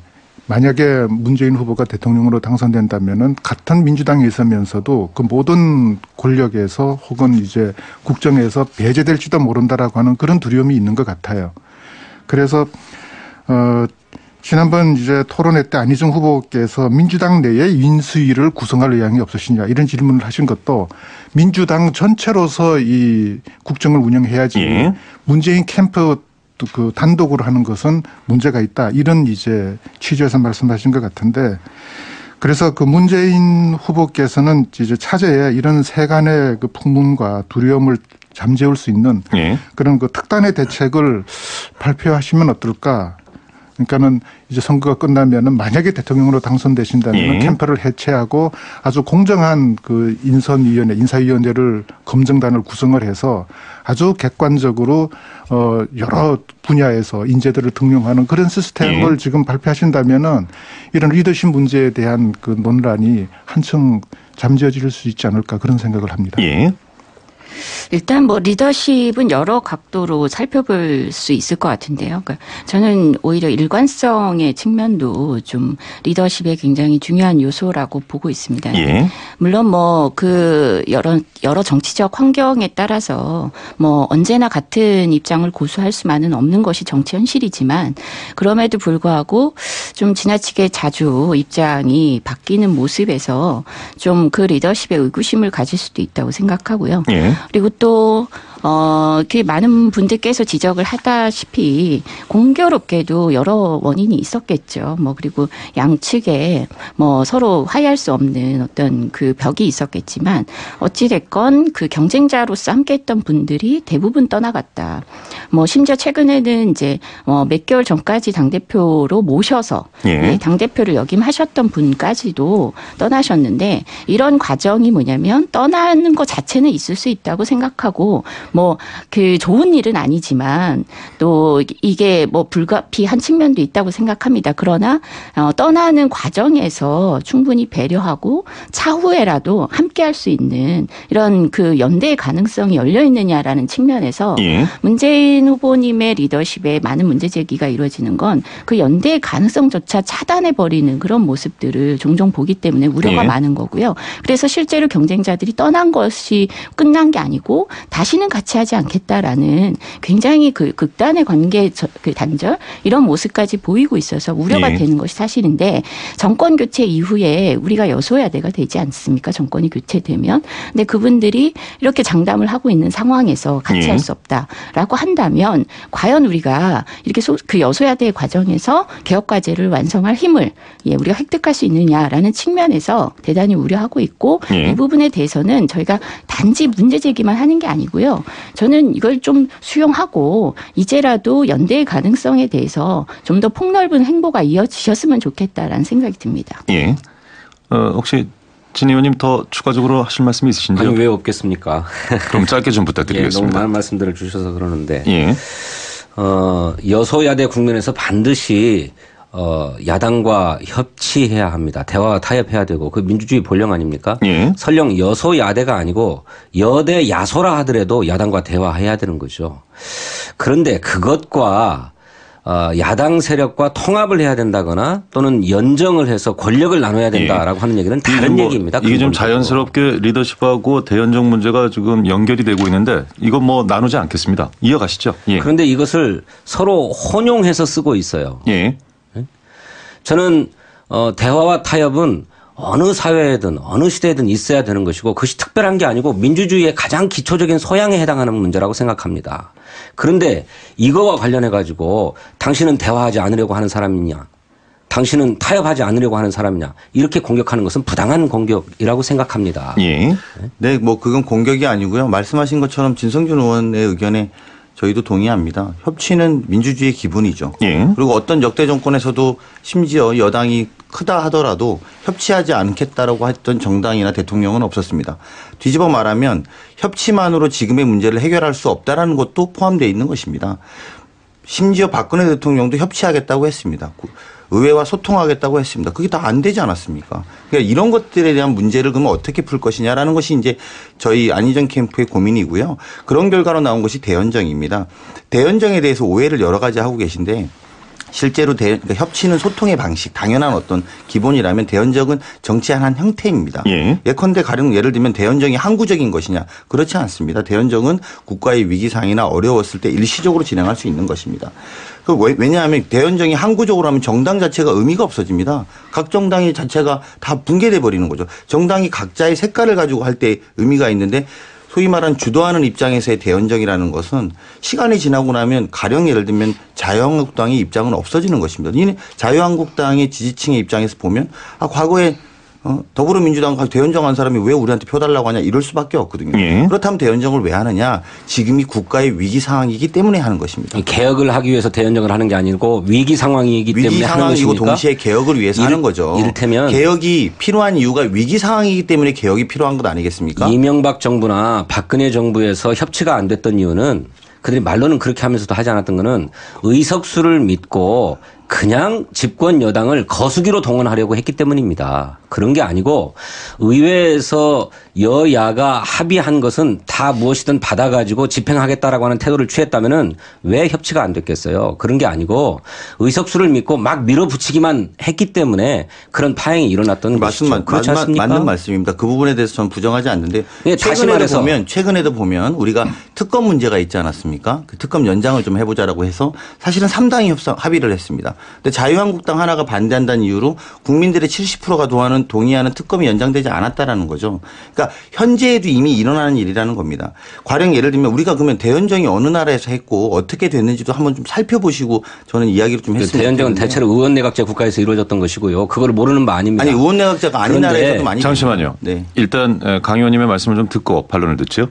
만약에 문재인 후보가 대통령으로 당선된다면은 같은 민주당에 있으면서도 그 모든 권력에서 혹은 이제 국정에서 배제될지도 모른다라고 하는 그런 두려움이 있는 것 같아요. 그래서 지난번 이제 토론회 때 안희정 후보께서 민주당 내에 인수위를 구성할 의향이 없으시냐 이런 질문을 하신 것도 민주당 전체로서 이 국정을 운영해야지 예. 문재인 캠프 그 단독으로 하는 것은 문제가 있다 이런 이제 취지에서 말씀하신 것 같은데 그래서 그 문재인 후보께서는 이제 차제에 이런 세간의 그 풍문과 두려움을 잠재울 수 있는 예. 그런 그 특단의 대책을 발표하시면 어떨까? 그러니까는 이제 선거가 끝나면은 만약에 대통령으로 당선되신다면 예. 캠프를 해체하고 아주 공정한 그 인사위원회를 검증단을 구성을 해서 아주 객관적으로 여러 분야에서 인재들을 등용하는 그런 시스템을 예. 지금 발표하신다면은 이런 리더십 문제에 대한 그 논란이 한층 잠재워질 수 있지 않을까 그런 생각을 합니다. 예. 일단 뭐 리더십은 여러 각도로 살펴볼 수 있을 것 같은데요. 그러니까 저는 오히려 일관성의 측면도 좀 리더십의 굉장히 중요한 요소라고 보고 있습니다. 예. 물론 뭐 그 여러 정치적 환경에 따라서 뭐 언제나 같은 입장을 고수할 수만은 없는 것이 정치 현실이지만 그럼에도 불구하고 좀 지나치게 자주 입장이 바뀌는 모습에서 좀 그 리더십에 의구심을 가질 수도 있다고 생각하고요. 예. 그리고 또 그 많은 분들께서 지적을 하다시피 공교롭게도 여러 원인이 있었겠죠. 뭐 그리고 양측에 뭐 서로 화해할 수 없는 어떤 그 벽이 있었겠지만 어찌됐건 그 경쟁자로서 함께했던 분들이 대부분 떠나갔다. 뭐 심지어 최근에는 이제 몇 개월 전까지 당대표로 모셔서 예. 당대표를 역임하셨던 분까지도 떠나셨는데 이런 과정이 뭐냐면 떠나는 것 자체는 있을 수 있다고 생각하고 뭐 그 좋은 일은 아니지만 또 이게 뭐 불가피한 측면도 있다고 생각합니다. 그러나 떠나는 과정에서 충분히 배려하고 차후에라도 함께할 수 있는 이런 그 연대의 가능성이 열려 있느냐라는 측면에서 예. 문재인 후보님의 리더십에 많은 문제 제기가 이루어지는 건 그 연대의 가능성조차 차단해 버리는 그런 모습들을 종종 보기 때문에 우려가 예. 많은 거고요. 그래서 실제로 경쟁자들이 떠난 것이 끝난 게 아니고 다시는 같이 하지 않겠다라는 굉장히 그 극단의 관계 그 단절 이런 모습까지 보이고 있어서 우려가 예. 되는 것이 사실인데 정권 교체 이후에 우리가 여소야대가 되지 않습니까? 정권이 교체되면. 근데 그분들이 이렇게 장담을 하고 있는 상황에서 같이 예. 할 수 없다라고 한다면 과연 우리가 이렇게 그 여소야대 과정에서 개혁 과제를 완성할 힘을 우리가 획득할 수 있느냐라는 측면에서 대단히 우려하고 있고 예. 이 부분에 대해서는 저희가 단지 문제 제기만 하는 게 아니고요. 저는 이걸 좀 수용하고 이제라도 연대의 가능성에 대해서 좀 더 폭넓은 행보가 이어지셨으면 좋겠다라는 생각이 듭니다. 예. 혹시 진 의원님 더 추가적으로 하실 말씀이 있으신지요? 아니 왜 없겠습니까? 그럼 짧게 좀 예, 너무 부탁드리겠습니다. 많은 말씀들을 주셔서 그러는데 예. 여소야대 국면에서 반드시 야당과 협치해야 합니다. 대화와 타협해야 되고 그 민주주의 본령 아닙니까? 예. 설령 여소야대가 아니고 여대 야소라 하더라도 야당과 대화해야 되는 거죠. 그런데 그것과 야당 세력과 통합을 해야 된다거나 또는 연정을 해서 권력을 나눠야 된다라고 하는 얘기는 다른 얘기입니다. 이게 좀 자연스럽게 리더십하고 대연정 문제가 지금 연결이 되고 있는데 이거 뭐 나누지 않겠습니다. 이어가시죠. 예. 그런데 이것을 서로 혼용해서 쓰고 있어요. 예. 저는 대화와 타협은 어느 사회에든 어느 시대에든 있어야 되는 것이고 그것이 특별한 게 아니고 민주주의의 가장 기초적인 소양에 해당하는 문제라고 생각합니다. 그런데 이거와 관련해 가지고 당신은 대화하지 않으려고 하는 사람이냐, 당신은 타협하지 않으려고 하는 사람이냐 이렇게 공격하는 것은 부당한 공격이라고 생각합니다. 예. 네, 뭐 그건 공격이 아니고요. 말씀하신 것처럼 진성준 의원의 의견에 저희도 동의합니다. 협치는 민주주의의 기본이죠. 예. 그리고 어떤 역대 정권에서도 심지어 여당이 크다 하더라도 협치하지 않겠다라고 했던 정당이나 대통령은 없었습니다. 뒤집어 말하면 협치만으로 지금의 문제를 해결할 수 없다라는 것도 포함되어 있는 것입니다. 심지어 박근혜 대통령도 협치하겠다고 했습니다. 의회와 소통하겠다고 했습니다. 그게 다 안 되지 않았습니까? 그러니까 이런 것들에 대한 문제를 그러면 어떻게 풀 것이냐라는 것이 이제 저희 안희정 캠프의 고민이고요. 그런 결과로 나온 것이 대연정입니다. 대연정에 대해서 오해를 여러 가지 하고 계신데 실제로 그러니까 협치는 소통의 방식, 당연한 어떤 기본이라면 대연정은 정치의 한 형태입니다. 예. 예컨대 가령 예를 들면 대연정이 항구적인 것이냐? 그렇지 않습니다. 대연정은 국가의 위기상이나 어려웠을 때 일시적으로 진행할 수 있는 것입니다. 왜냐하면 대연정이 항구적으로 하면 정당 자체가 의미가 없어집니다. 각 정당의 자체가 다 붕괴돼 버리는 거죠. 정당이 각자의 색깔을 가지고 할 때 의미가 있는데 소위 말하는 주도하는 입장에서의 대연정이라는 것은 시간이 지나고 나면 가령 예를 들면 자유한국당의 입장은 없어지는 것입니다. 이 자유한국당의 지지층의 입장에서 보면 과거에 더불어민주당 대연정한 사람이 왜 우리한테 표 달라고 하냐 이럴 수밖에 없거든요. 예. 그렇다면 대연정을 왜 하느냐. 지금이 국가의 위기 상황이기 때문에 하는 것입니다. 개혁을 하기 위해서 대연정을 하는 게 아니고 위기 상황이기 때문에 위기 하는 상황이고 것입니까? 동시에 개혁을 위해서 하는 거죠. 이를테면 개혁이 필요한 이유가 위기 상황이기 때문에 개혁이 필요한 것 아니겠습니까? 이명박 정부나 박근혜 정부에서 협치가 안 됐던 이유는 그들이 말로는 그렇게 하면서도 하지 않았던 거는 의석수를 믿고 그냥 집권 여당을 거수기로 동원하려고 했기 때문입니다. 그런 게 아니고 의회에서 여야가 합의한 것은 다 무엇이든 받아가지고 집행하겠다라고 하는 태도를 취했다면은 왜 협치가 안 됐겠어요? 그런 게 아니고 의석수를 믿고 막 밀어붙이기만 했기 때문에 그런 파행이 일어났던 것이죠. 그렇지 않습니까? 맞는 말씀입니다. 그 부분에 대해서 저는 부정하지 않는데 예, 다시 말해서 최근에도 보면 우리가 특검 문제가 있지 않았습니까? 그 특검 연장을 좀 해보자라고 해서 사실은 3당이 합의를 했습니다. 근데 자유한국당 하나가 반대한다는 이유로 국민들의 70%가 동의하는 특검이 연장되지 않았다라는 거죠. 그러니까 현재에도 이미 일어나는 일이라는 겁니다. 가령 예를 들면 우리가 그러면 대연정이 어느 나라에서 했고 어떻게 됐는지도 한번 좀 살펴보시고 저는 이야기를 좀 했습니다. 대연정은 대체로 의원내각제 국가에서 이루어졌던 것이고요. 그걸 모르는 바 아닙니다. 아니 의원내각제가 아닌 나라에서도 많이 잠시만요. 네. 일단 강 의원님의 말씀을 좀 듣고 반론을 듣죠.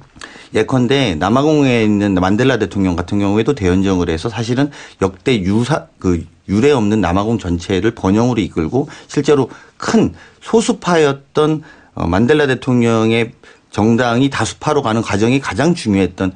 예컨대 남아공에 있는 만델라 대통령 같은 경우에도 대연정을 해서 사실은 역대 유례 없는 남아공 전체를 번영으로 이끌고 실제로 큰 소수파였던 만델라 대통령의 정당이 다수파로 가는 과정이 가장 중요했던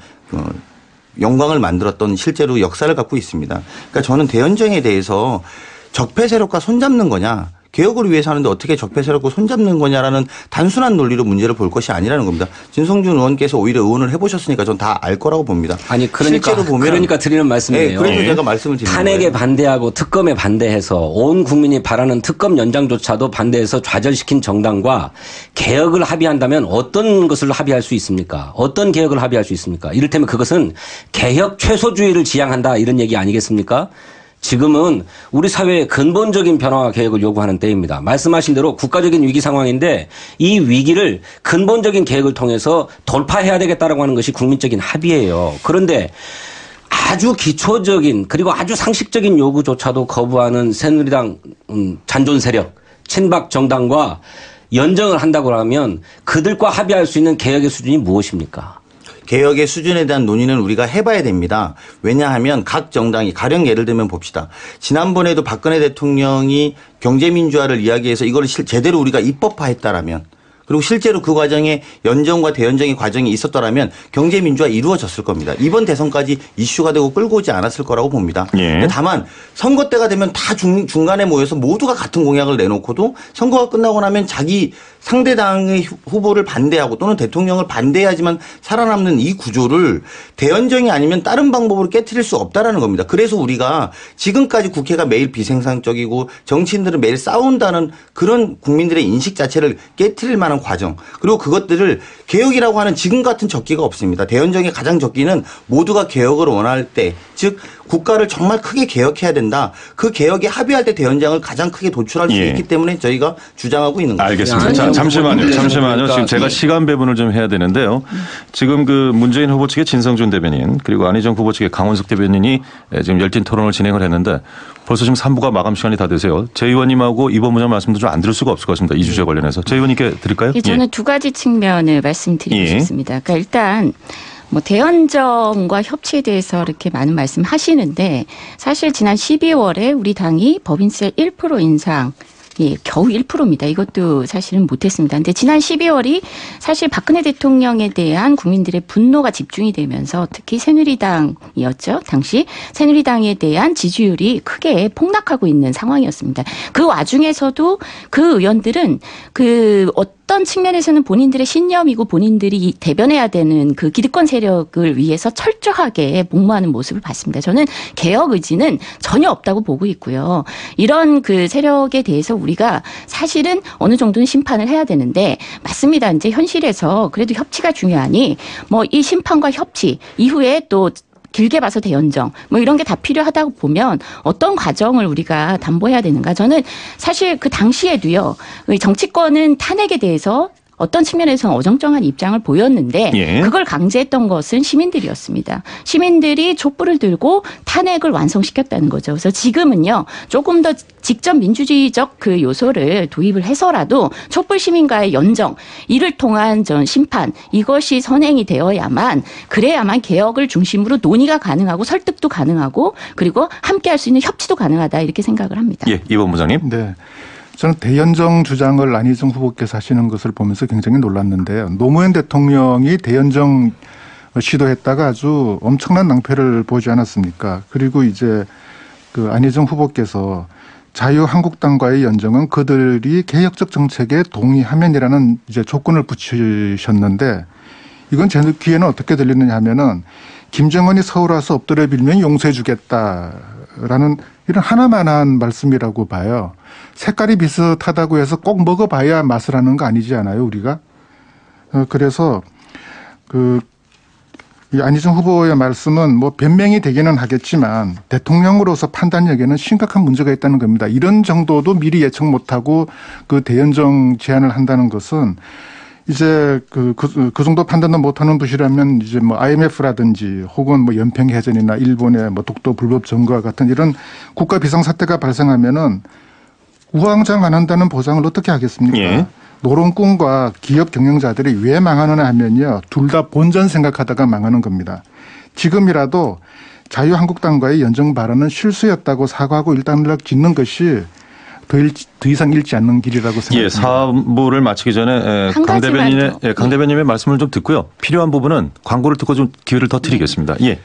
영광을 만들었던 실제로 역사를 갖고 있습니다. 그러니까 저는 대연정에 대해서 적폐 세력과 손잡는 거냐 개혁을 위해서 하는데 어떻게 적폐 세력과 손잡는 거냐라는 단순한 논리로 문제를 볼 것이 아니라는 겁니다. 진성준 의원께서 오히려 의원을 해보셨으니까 전 다 알 거라고 봅니다. 아니 그러니까 드리는 말씀이에요. 네, 그래서 제가 말씀을 드리는 탄핵에 거예요. 반대하고 특검에 반대해서 온 국민이 바라는 특검 연장조차도 반대해서 좌절시킨 정당과 개혁을 합의한다면 어떤 것을 합의할 수 있습니까? 어떤 개혁을 합의할 수 있습니까? 이를테면 그것은 개혁 최소주의를 지향한다 이런 얘기 아니겠습니까? 지금은 우리 사회의 근본적인 변화와 개혁을 요구하는 때입니다. 말씀하신 대로 국가적인 위기 상황인데 이 위기를 근본적인 개혁을 통해서 돌파해야 되겠다라고 하는 것이 국민적인 합의예요. 그런데 아주 기초적인 그리고 아주 상식적인 요구조차도 거부하는 새누리당 잔존 세력, 친박 정당과 연정을 한다고 하면 그들과 합의할 수 있는 개혁의 수준이 무엇입니까? 개혁의 수준에 대한 논의는 우리가 해봐야 됩니다. 왜냐하면 각 정당이 가령 예를 들면 봅시다. 지난번에도 박근혜 대통령이 경제민주화를 이야기해서 이걸 제대로 우리가 입법화했다라면 그리고 실제로 그 과정에 연정과 대연정의 과정이 있었더라면 경제민주화 이루어졌을 겁니다. 이번 대선까지 이슈가 되고 끌고 오지 않았을 거라고 봅니다. 예. 다만 선거 때가 되면 다 중간에 모여서 모두가 같은 공약을 내놓고도 선거가 끝나고 나면 자기 상대당의 후보를 반대하고 또는 대통령을 반대해야지만 살아남는 이 구조를 대연정이 아니면 다른 방법으로 깨트릴 수 없다라는 겁니다. 그래서 우리가 지금까지 국회가 매일 비생산적이고 정치인들은 매일 싸운다는 그런 국민들의 인식 자체를 깨트릴 만한 과정 그리고 그것들을 개혁이라고 하는 지금 같은 적기가 없습니다. 대연정의 가장 적기는 모두가 개혁을 원할 때 즉 국가를 정말 크게 개혁해야 된다. 그 개혁에 합의할 때 대연장을 가장 크게 도출할 수 예. 있기 때문에 저희가 주장하고 있는 거죠. 알겠습니다. 자, 잠시만요. 지금 제가 시간 배분을 좀 해야 되는데요. 지금 그 문재인 후보 측의 진성준 대변인 그리고 안희정 후보 측의 강원석 대변인이 지금 열띤 토론을 진행을 했는데 벌써 지금 3부가 마감 시간이 다 되세요. 제 의원님하고 이번 부장 말씀도 좀 안 들을 수가 없을 것 같습니다. 이 주제 관련해서. 제 의원님께 드릴까요? 저는 두 가지 측면을 말씀드리고 싶습니다. 그러니까 일단 뭐 대연정과 협치에 대해서 이렇게 많은 말씀 하시는데 사실 지난 12월에 우리 당이 법인세 1% 인상 겨우 1%입니다. 이것도 사실은 못했습니다. 근데 지난 12월이 사실 박근혜 대통령에 대한 국민들의 분노가 집중이 되면서 특히 새누리당이었죠. 당시 새누리당에 대한 지지율이 크게 폭락하고 있는 상황이었습니다. 그 와중에서도 그 의원들은 어떤 측면에서는 본인들의 신념이고 본인들이 대변해야 되는 그 기득권 세력을 위해서 철저하게 복무하는 모습을 봤습니다. 저는 개혁 의지는 전혀 없다고 보고 있고요. 이런 그 세력에 대해서 우리가 사실은 어느 정도는 심판을 해야 되는데 맞습니다. 이제 현실에서 그래도 협치가 중요하니 뭐 이 심판과 협치 이후에 또 길게 봐서 대연정 뭐 이런 게 다 필요하다고 보면 어떤 과정을 우리가 담보해야 되는가. 저는 사실 그 당시에도요. 정치권은 탄핵에 대해서 어떤 측면에서는 어정쩡한 입장을 보였는데 그걸 강제했던 것은 시민들이었습니다. 시민들이 촛불을 들고 탄핵을 완성시켰다는 거죠. 그래서 지금은요. 조금 더 직접 민주주의적 그 요소를 도입을 해서라도 촛불 시민과의 연정 이를 통한 전 심판 이것이 선행이 되어야만 그래야만 개혁을 중심으로 논의가 가능하고 설득도 가능하고 그리고 함께할 수 있는 협치도 가능하다 이렇게 생각을 합니다. 예, 이번 부장님. 네. 저는 대연정 주장을 안희정 후보께서 하시는 것을 보면서 굉장히 놀랐는데요. 노무현 대통령이 대연정 시도했다가 아주 엄청난 낭패를 보지 않았습니까? 그리고 이제 그 안희정 후보께서 자유한국당과의 연정은 그들이 개혁적 정책에 동의하면이라는 이제 조건을 붙이셨는데 이건 제 귀에는 어떻게 들리느냐 하면은 김정은이 서울 와서 엎드려 빌면 용서해 주겠다라는 이런 하나만한 말씀이라고 봐요. 색깔이 비슷하다고 해서 꼭 먹어봐야 맛을 아는 거 아니지 않아요, 우리가? 그래서 이 안희정 후보의 말씀은 뭐 변명이 되기는 하겠지만 대통령으로서 판단력에는 심각한 문제가 있다는 겁니다. 이런 정도도 미리 예측 못하고 그 대연정 제안을 한다는 것은 이제 그 정도 판단도 못하는 분이라면 이제 뭐 IMF라든지 혹은 뭐 연평해전이나 일본의 뭐 독도 불법 점거와 같은 이런 국가 비상사태가 발생하면은 우왕좌왕 안 한다는 보장을 어떻게 하겠습니까? 예. 노론꾼과 기업 경영자들이 왜 망하느냐 하면요. 둘 다 본전 생각하다가 망하는 겁니다. 지금이라도 자유한국당과의 연정 발언은 실수였다고 사과하고 일단락 짓는 것이 더 이상 잃지 않는 길이라고 생각합니다. 예, 4부를 마치기 전에 강 대변인의 말씀을 좀 듣고요. 필요한 부분은 광고를 듣고 좀 기회를 더 드리겠습니다. 예.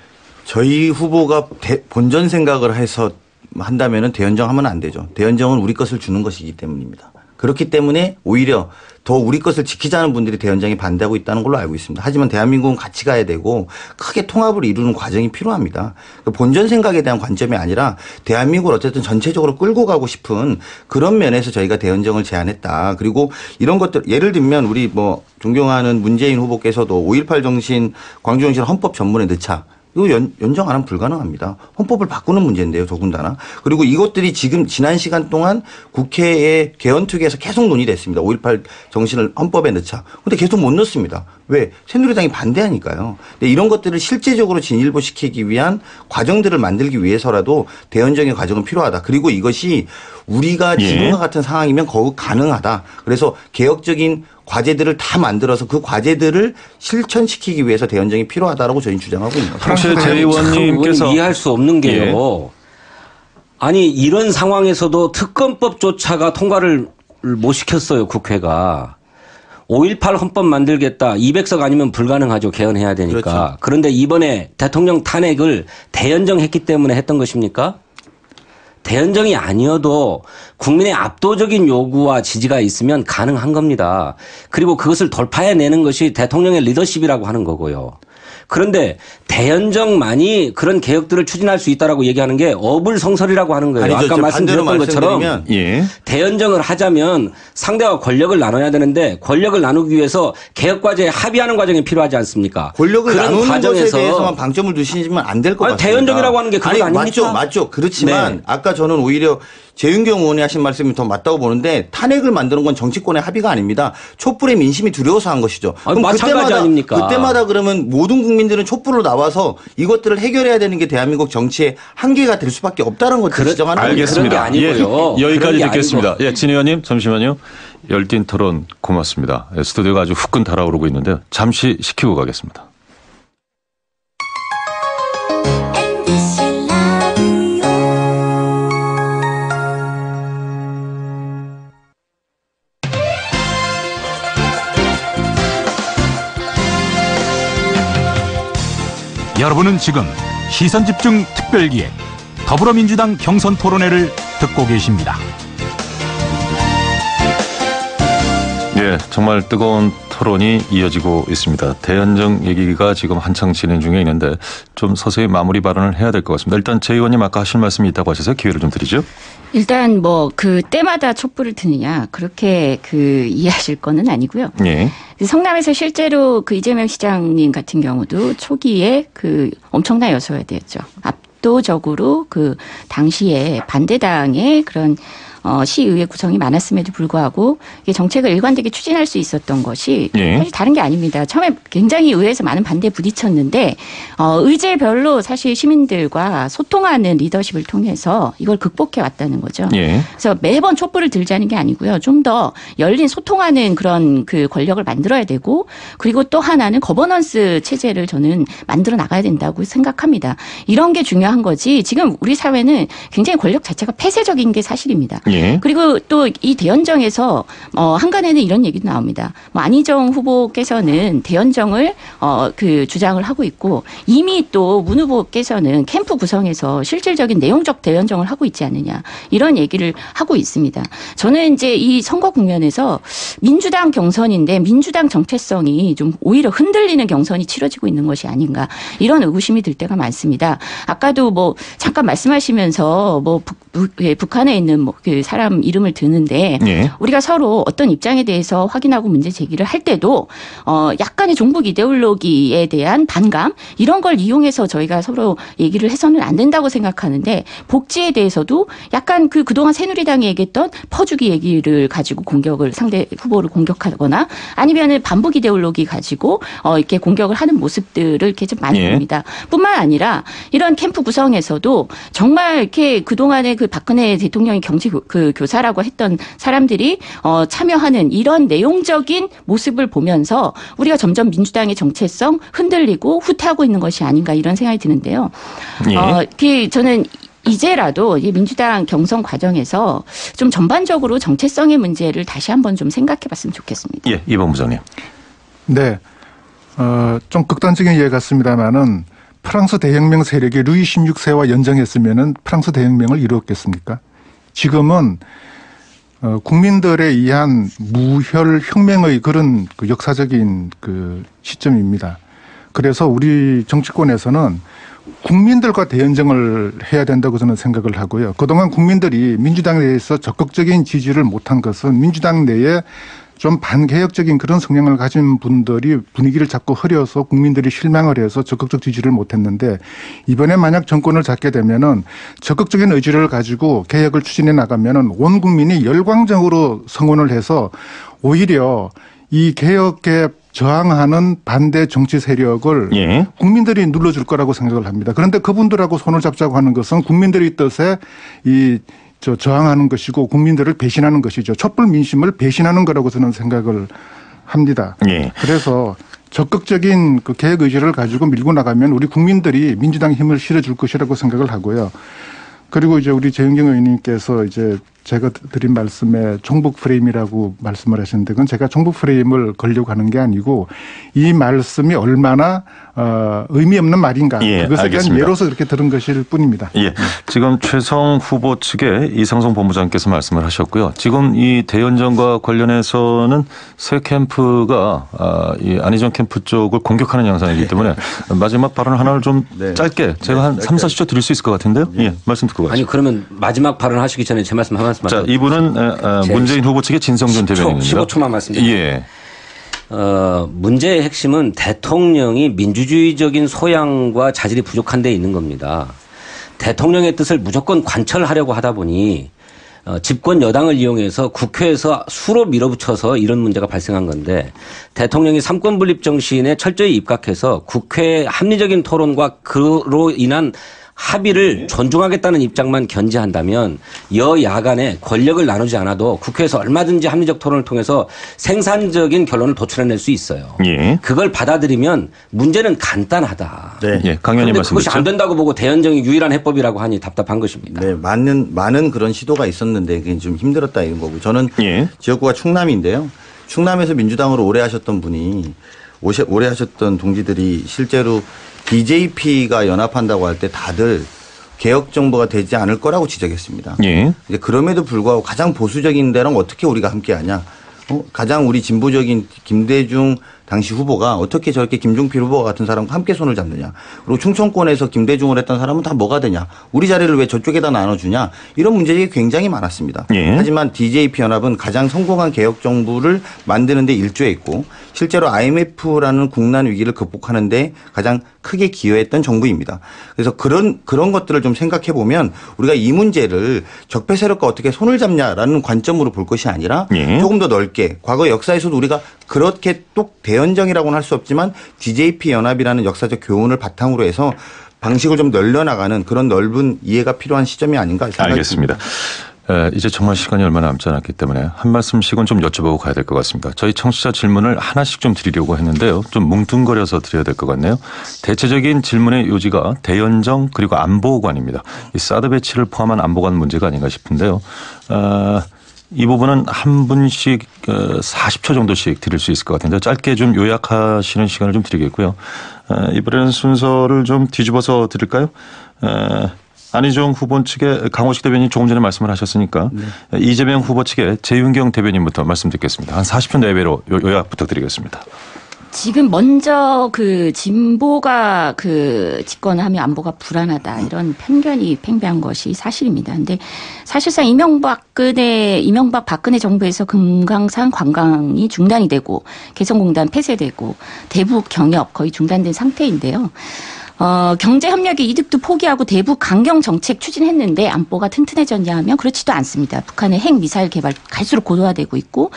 저희 후보가 본전 생각을 해서 한다면은 대연정하면 안 되죠. 대연정은 우리 것을 주는 것이기 때문입니다. 그렇기 때문에 오히려 더 우리 것을 지키자는 분들이 대연정에 반대하고 있다는 걸로 알고 있습니다. 하지만 대한민국은 같이 가야 되고 크게 통합을 이루는 과정이 필요합니다. 본전 생각에 대한 관점이 아니라 대한민국을 어쨌든 전체적으로 끌고 가고 싶은 그런 면에서 저희가 대연정을 제안했다. 그리고 이런 것들 예를 들면 우리 뭐 존경하는 문재인 후보께서도 5.18 정신 광주 정신 헌법 전문에 넣자. 이거 연정 안 하면 불가능합니다. 헌법을 바꾸는 문제인데요, 더군다나. 그리고 이것들이 지금 지난 시간 동안 국회의 개헌특위에서 계속 논의됐습니다. 5.18 정신을 헌법에 넣자. 근데 계속 못 넣습니다. 왜? 새누리당이 반대하니까요. 근데 이런 것들을 실제적으로 진일보시키기 위한 과정들을 만들기 위해서라도 대연정의 과정은 필요하다. 그리고 이것이 우리가 지금과 같은 상황이면 거의 가능하다. 그래서 개혁적인 과제들을 다 만들어서 그 과제들을 실천시키기 위해서 대연정이 필요하다라고 저희는 주장하고 있는 거죠. 혹시 제 의원님께서 이해할 수 없는 게요. 아니 이런 상황에서도 특검법조차가 통과를 못 시켰어요. 국회가. 5.18 헌법 만들겠다. 200석 아니면 불가능하죠. 개헌해야 되니까. 그렇죠. 그런데 이번에 대통령 탄핵을 대연정했기 때문에 했던 것입니까? 대연정이 아니어도 국민의 압도적인 요구와 지지가 있으면 가능한 겁니다. 그리고 그것을 돌파해내는 것이 대통령의 리더십이라고 하는 거고요. 그런데 대연정만이 그런 개혁들을 추진할 수 있다라고 얘기하는 게 어불성설이라고 하는 거예요. 아니죠. 아까 말씀드렸던 것처럼 대연정을 하자면 상대와 권력을 나눠야 되는데 권력을 나누기 위해서 개혁과제에 합의하는 과정이 필요하지 않습니까? 권력을 나누는 것에 대해서만 방점을 두시면 안 될 것 같습니다. 대연정이라고 하는 게 그건 아닙니까? 맞죠. 그렇지만 아까 저는 오히려 재윤경 의원이 하신 말씀이 더 맞다고 보는데 탄핵을 만드는 건 정치권의 합의가 아닙니다. 촛불의 민심이 두려워서 한 것이죠. 그럼 마찬가지 아닙니까? 그때마다 그러면 모든 국민들은 촛불로 나와서 이것들을 해결해야 되는 게 대한민국 정치의 한계가 될 수밖에 없다는 것을 지적하는 겁니다. 알겠습니다. 여기까지 듣겠습니다. 예, 진 의원님 잠시만요. 열띤 토론 고맙습니다. 스튜디오가 아주 후끈 달아오르고 있는데요. 잠시 식히고 가겠습니다. 여러분은 지금 시선집중 특별기획 더불어민주당 경선 토론회를 듣고 계십니다. 예, 정말 뜨거운 토론이 이어지고 있습니다. 대연정 얘기가 지금 한창 진행 중에 있는데 좀 서서히 마무리 발언을 해야 될 것 같습니다. 일단 제 의원님 아까 하실 말씀이 있다고 하셔서 기회를 좀 드리죠. 일단 뭐 그 때마다 촛불을 드느냐 그렇게 이해하실 거는 아니고요. 예. 성남에서 실제로 이재명 시장님 같은 경우도 초기에 엄청난 여소야대였죠. 압도적으로 당시에 반대당의 그런 시의회 구성이 많았음에도 불구하고 이게 정책을 일관되게 추진할 수 있었던 것이 사실 다른 게 아닙니다. 처음에 굉장히 의회에서 많은 반대에 부딪혔는데 의제별로 사실 시민들과 소통하는 리더십을 통해서 이걸 극복해 왔다는 거죠. 그래서 매번 촛불을 들자는 게 아니고요. 좀 더 열린 소통하는 그런 권력을 만들어야 되고 그리고 또 하나는 거버넌스 체제를 저는 만들어 나가야 된다고 생각합니다. 이런 게 중요한 거지 지금 우리 사회는 굉장히 권력 자체가 폐쇄적인 게 사실입니다. 예. 그리고 또 이 대연정에서 한간에는 이런 얘기도 나옵니다. 안희정 후보께서는 대연정을 그 주장을 하고 있고 이미 또 문 후보께서는 캠프 구성에서 실질적인 내용적 대연정을 하고 있지 않느냐 이런 얘기를 하고 있습니다. 저는 이제 이 선거 국면에서 민주당 경선인데 민주당 정체성이 좀 오히려 흔들리는 경선이 치러지고 있는 것이 아닌가 이런 의구심이 들 때가 많습니다. 아까도 뭐 잠깐 말씀하시면서 뭐 북한에 있는 그 사람 이름을 드는데 예. 우리가 서로 어떤 입장에 대해서 확인하고 문제 제기를 할 때도 약간의 종북 이데올로기에 대한 반감 이런 걸 이용해서 저희가 서로 얘기를 해서는 안 된다고 생각하는데 복지에 대해서도 약간 그동안 새누리당이 얘기했던 퍼주기 얘기를 가지고 공격을 상대 후보를 공격하거나 아니면은 반북 이데올로기 가지고 이렇게 공격을 하는 모습들을 이렇게 좀 많이 봅니다. 뿐만 아니라 이런 캠프 구성에서도 정말 이렇게 그동안에 그 박근혜 대통령이 경제 교사라고 했던 사람들이 참여하는 이런 내용적인 모습을 보면서 우리가 점점 민주당의 정체성 흔들리고 후퇴하고 있는 것이 아닌가 이런 생각이 드는데요. 저는 이제라도 이 민주당 경선 과정에서 좀 전반적으로 정체성의 문제를 다시 한번 좀 생각해 봤으면 좋겠습니다. 예, 이 본부장님. 네. 좀 극단적인 예 같습니다만은 프랑스 대혁명 세력이 루이 16세와 연정했으면은 프랑스 대혁명을 이루었겠습니까? 지금은 국민들에 의한 무혈 혁명의 그런 그 역사적인 그 시점입니다. 그래서 우리 정치권에서는 국민들과 대연정을 해야 된다고 저는 생각을 하고요. 그동안 국민들이 민주당에 대해서 적극적인 지지를 못한 것은 민주당 내에 좀 반개혁적인 그런 성향을 가진 분들이 분위기를 자꾸 흐려서 국민들이 실망을 해서 적극적 지지를 못했는데 이번에 만약 정권을 잡게 되면은 적극적인 의지를 가지고 개혁을 추진해 나가면은 온 국민이 열광적으로 성원을 해서 오히려 이 개혁에 저항하는 반대 정치 세력을 국민들이 눌러줄 거라고 생각을 합니다. 그런데 그분들하고 손을 잡자고 하는 것은 국민들의 뜻에 저항하는 것이고 국민들을 배신하는 것이죠. 촛불 민심을 배신하는 거라고 저는 생각을 합니다. 그래서 적극적인 그 개혁 의지를 가지고 밀고 나가면 우리 국민들이 민주당 힘을 실어줄 것이라고 생각을 하고요. 그리고 이제 우리 재윤경 의원님께서 이제 제가 드린 말씀에 종북 프레임이라고 말씀을 하셨는데 그건 제가 종북 프레임을 걸려고 하는 게 아니고 이 말씀이 얼마나 의미 없는 말인가 그것에 대한 예로서 그렇게 들은 것일 뿐입니다. 예, 지금 최성 후보 측에 이상성 본부장께서 말씀을 하셨고요. 지금 이 대연정과 관련해서는 새 캠프가 이 안희정 캠프 쪽을 공격하는 양상이기 때문에 마지막 발언 하나를 좀 짧게 제가 한 3, 40초 드릴 수 있을 것 같은데요. 예, 말씀 듣고 가시죠. 아니 그러면 마지막 발언 하시기 전에 제 말씀 한 말씀 자, 이분은 문재인 후보 측의 진성준 대변인입니다. 15초만 말씀드립니다. 예. 문제의 핵심은 대통령이 민주주의적인 소양과 자질이 부족한 데 있는 겁니다. 대통령의 뜻을 무조건 관철하려고 하다 보니 집권 여당을 이용해서 국회에서 수로 밀어붙여서 이런 문제가 발생한 건데 대통령이 삼권 분립 정신에 철저히 입각해서 국회의 합리적인 토론과 그로 인한 합의를 존중하겠다는 입장만 견지한다면 여야 간에 권력을 나누지 않아도 국회에서 얼마든지 합리적 토론을 통해서 생산적인 결론을 도출해낼 수 있어요. 그걸 받아들이면 문제는 간단하다. 예, 강연님 말씀 그것이 안 된다고 보고 대연정이 유일한 해법이라고 하니 답답한 것입니다. 네, 많은 그런 시도가 있었는데 그게 좀 힘들었다 이런 거고 저는 지역구가 충남인데요. 충남에서 민주당으로 오래 하셨던 분이 오래 하셨던 동지들이 실제로 DJP가 연합한다고 할 때 다들 개혁 정부가 되지 않을 거라고 지적했습니다. 이제 그럼에도 불구하고 가장 보수적인 데랑 어떻게 우리가 함께하냐. 가장 우리 진보적인 김대중 당시 후보가 어떻게 저렇게 김종필 후보와 같은 사람과 함께 손을 잡느냐. 그리고 충청권에서 김대중을 했던 사람은 다 뭐가 되냐. 우리 자리를 왜 저쪽에다 나눠주냐. 이런 문제들이 굉장히 많았습니다. 하지만 DJP 연합은 가장 성공한 개혁 정부를 만드는 데 일조했고 실제로 IMF라는 국난 위기를 극복하는 데 가장 크게 기여했던 정부입니다. 그래서 그런 것들을 좀 생각해 보면 우리가 이 문제를 적폐 세력과 어떻게 손을 잡냐라는 관점으로 볼 것이 아니라 조금 더 넓게 과거 역사에서도 우리가 그렇게 똑 대연정이라고는 할 수 없지만 DJP 연합이라는 역사적 교훈을 바탕으로 해서 방식을 좀 늘려나가는 그런 넓은 이해가 필요한 시점이 아닌가 생각합니다. 알겠습니다. 이제 정말 시간이 얼마 남지 않았기 때문에 한 말씀씩은 좀 여쭤보고 가야 될 것 같습니다. 저희 청취자 질문을 하나씩 좀 드리려고 했는데요. 좀 뭉뚱거려서 드려야 될 것 같네요. 대체적인 질문의 요지가 대연정 그리고 안보관입니다. 이 사드 배치를 포함한 안보관 문제가 아닌가 싶은데요. 이 부분은 한 분씩 40초 정도씩 드릴 수 있을 것 같은데 짧게 좀 요약하시는 시간을 좀 드리겠고요. 이번에는 순서를 좀 뒤집어서 드릴까요? 안희정 후보 측의 강호식 대변인 조금 전에 말씀을 하셨으니까 이재명 후보 측의 재윤경 대변인부터 말씀 듣겠습니다. 한 40초 내외로 요약 부탁드리겠습니다. 지금 먼저 그 진보가 그 집권을 하면 안보가 불안하다 이런 편견이 팽배한 것이 사실입니다. 근데 사실상 이명박 박근혜 정부에서 금강산 관광이 중단이 되고 개성공단 폐쇄되고 대북 경협 거의 중단된 상태인데요. 경제 협력의 이득도 포기하고 대북 강경 정책 추진했는데 안보가 튼튼해졌냐 하면 그렇지도 않습니다. 북한의 핵 미사일 개발 갈수록 고도화되고 있고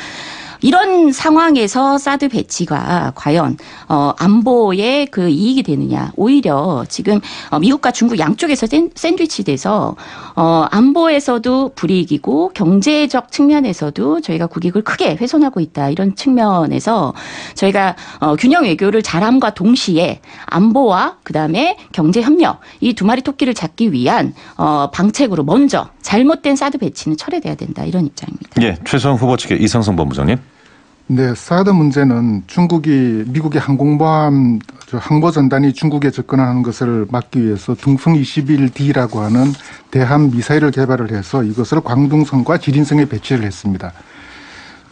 이런 상황에서 사드 배치가 과연 안보에 그 이익이 되느냐. 오히려 지금 미국과 중국 양쪽에서 샌드위치 돼서 안보에서도 불이익이고 경제적 측면에서도 저희가 국익을 크게 훼손하고 있다. 이런 측면에서 저희가 균형 외교를 잘함과 동시에 안보와 그다음에 경제 협력 이 두 마리 토끼를 잡기 위한 방책으로 먼저 잘못된 사드 배치는 철회돼야 된다. 이런 입장입니다. 예, 최소한 후보 측의 이상성 본부장님. 네, 사드 문제는 미국의 항공모함 항모 전단이 중국에 접근하는 것을 막기 위해서 등성 21D라고 하는 대함 미사일을 개발을 해서 이것을 광둥성과 지린성에 배치를 했습니다.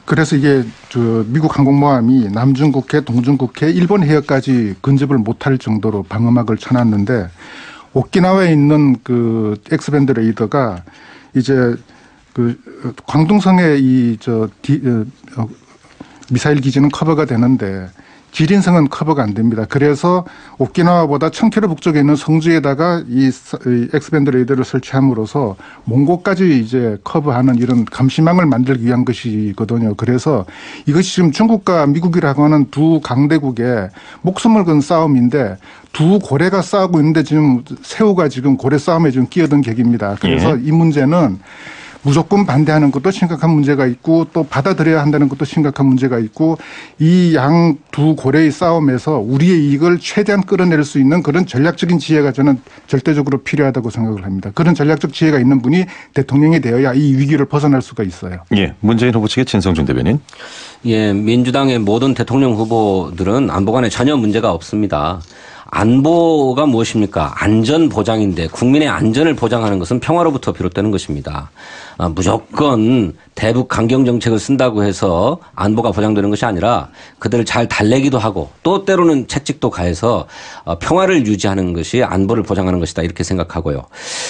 그래서 이게 미국 항공모함이 남중국해, 동중국해, 일본 해역까지 근접을 못할 정도로 방어막을 쳐놨는데 오키나와에 있는 그 엑스밴드 레이더가 이제 그 광둥성의 미사일 기지는 커버가 되는데 지린성은 커버가 안 됩니다. 그래서 오키나와보다 1000km 북쪽에 있는 성주에다가 이 엑스밴드 레이더를 설치함으로써 몽고까지 이제 커버하는 이런 감시망을 만들기 위한 것이거든요. 그래서 이것이 지금 중국과 미국이라고 하는 두 강대국의 목숨을 건 싸움인데 두 고래가 싸우고 있는데 지금 새우가 지금 고래 싸움에 지금 끼어든 격입니다. 그래서 이 문제는 무조건 반대하는 것도 심각한 문제가 있고 또 받아들여야 한다는 것도 심각한 문제가 있고 이 양 두 고래의 싸움에서 우리의 이익을 최대한 끌어낼 수 있는 그런 전략적인 지혜가 저는 절대적으로 필요하다고 생각을 합니다. 그런 전략적 지혜가 있는 분이 대통령이 되어야 이 위기를 벗어날 수가 있어요. 예, 문재인 후보 측의 진성준 대변인. 예, 민주당의 모든 대통령 후보들은 안보관에 전혀 문제가 없습니다. 안보가 무엇입니까? 안전 보장인데 국민의 안전을 보장하는 것은 평화로부터 비롯되는 것입니다. 무조건 대북 강경 정책을 쓴다고 해서 안보가 보장되는 것이 아니라 그들을 잘 달래기도 하고 또 때로는 채찍도 가해서 평화를 유지하는 것이 안보를 보장하는 것이다 이렇게 생각하고요.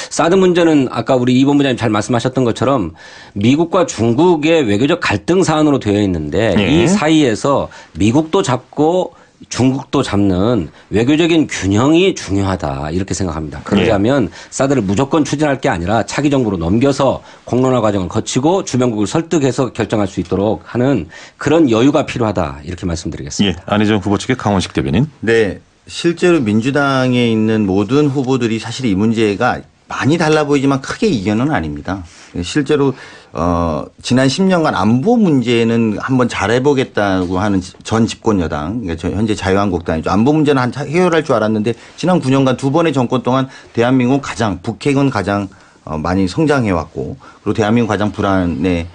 사드 문제는 아까 우리 이 본부장님 잘 말씀하셨던 것처럼 미국과 중국의 외교적 갈등 사안으로 되어 있는데 이 사이에서 미국도 잡고 중국도 잡는 외교적인 균형이 중요하다 이렇게 생각합니다. 그러자면 사드를 무조건 추진할 게 아니라 차기 정부로 넘겨서 공론화 과정을 거치고 주변국을 설득해서 결정할 수 있도록 하는 그런 여유가 필요하다 이렇게 말씀드리겠습니다. 예, 안희정 후보 측의 강원식 대변인. 네, 실제로 민주당에 있는 모든 후보들이 사실 이 문제가 많이 달라 보이지만 크게 이견은 아닙니다. 실제로 지난 10년간 안보 문제는 한번 잘해보겠다고 하는 전 집권 여당, 그러니까 현재 자유한국당이죠. 안보 문제는 해결할 줄 알았는데 지난 9년간 두 번의 정권 동안 대한민국 북핵은 가장 많이 성장해왔고 그리고 대한민국 가장 불안에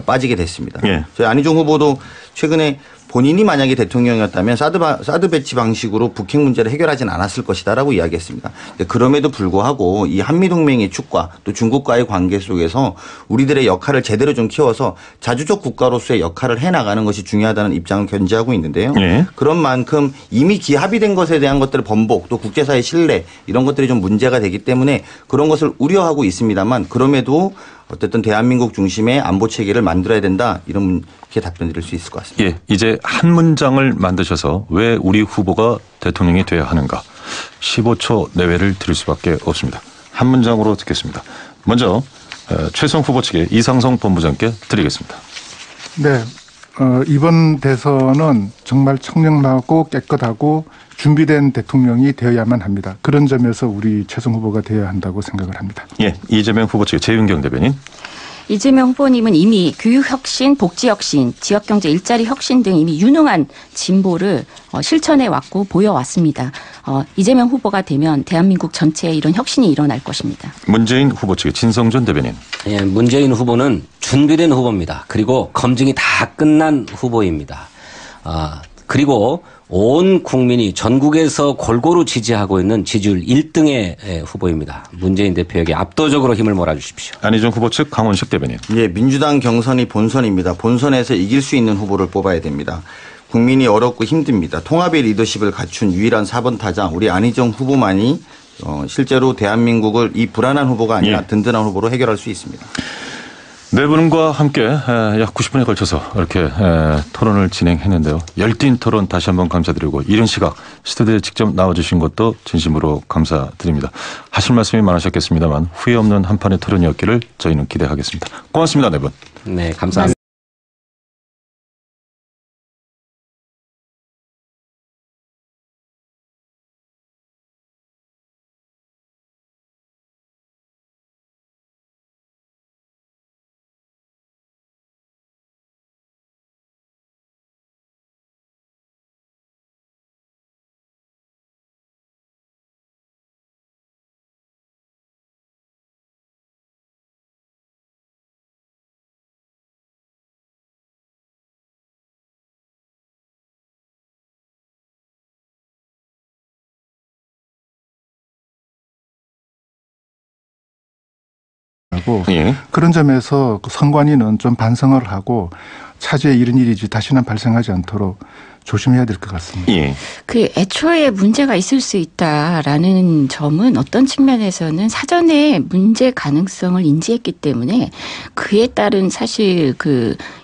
빠지게 됐습니다. 예. 저희 안희정 후보도 최근에 본인이 만약에 대통령이었다면 사드 배치 방식으로 북핵 문제를 해결하진 않았을 것이다라고 이야기했습니다. 그럼에도 불구하고 이 한미동맹의 축과 또 중국과의 관계 속에서 우리들의 역할을 제대로 좀 키워서 자주적 국가로서의 역할을 해나가는 것이 중요하다는 입장을 견지하고 있는데요. 네. 그런 만큼 이미 합의된 것에 대한 것들을 번복 또 국제사회 신뢰 이런 것들이 좀 문제가 되기 때문에 그런 것을 우려하고 있습니다만 그럼에도 어쨌든 대한민국 중심의 안보 체계를 만들어야 된다 이렇게 답변 드릴 수 있을 것 같습니다. 예, 이제 한 문장을 만드셔서 왜 우리 후보가 대통령이 돼야 하는가 15초 내외를 드릴 수밖에 없습니다. 한 문장으로 듣겠습니다. 먼저 최성 후보 측의 이상성 본부장께 드리겠습니다. 네, 이번 대선은 정말 청렴하고 깨끗하고 준비된 대통령이 되어야만 합니다. 그런 점에서 우리 최성 후보가 되어야 한다고 생각을 합니다. 예, 이재명 후보 측의 재윤경 대변인. 이재명 후보님은 이미 교육혁신, 복지혁신, 지역경제 일자리 혁신 등 이미 유능한 진보를 실천해 왔고 보여왔습니다. 이재명 후보가 되면 대한민국 전체에 이런 혁신이 일어날 것입니다. 문재인 후보 측의 진성준 대변인. 예, 문재인 후보는 준비된 후보입니다. 그리고 검증이 다 끝난 후보입니다. 그리고 온 국민이 전국에서 골고루 지지하고 있는 지지율 1등의 후보입니다. 문재인 대표에게 압도적으로 힘을 몰아주십시오. 안희정 후보 측 강원식 대변인. 예, 민주당 경선이 본선입니다. 본선에서 이길 수 있는 후보를 뽑아야 됩니다. 국민이 어렵고 힘듭니다. 통합의 리더십을 갖춘 유일한 4번 타자 우리 안희정 후보만이 실제로 대한민국을 이 불안한 후보가 아니라 든든한 후보로 해결할 수 있습니다. 네 분과 함께 약 90분에 걸쳐서 이렇게 토론을 진행했는데요. 열띤 토론 다시 한번 감사드리고 이른 시각 스튜디오에 직접 나와주신 것도 진심으로 감사드립니다. 하실 말씀이 많으셨겠습니다만 후회 없는 한판의 토론이었기를 저희는 기대하겠습니다. 고맙습니다. 네 분. 네, 감사합니다. 예. 그런 점에서 선관위는 좀 반성을 하고 차주에 이런 일이 다시는 발생하지 않도록 조심해야 될 것 같습니다. 예. 그 애초에 문제가 있을 수 있다라는 점은 어떤 측면에서는 사전에 문제 가능성을 인지했기 때문에 그에 따른 사실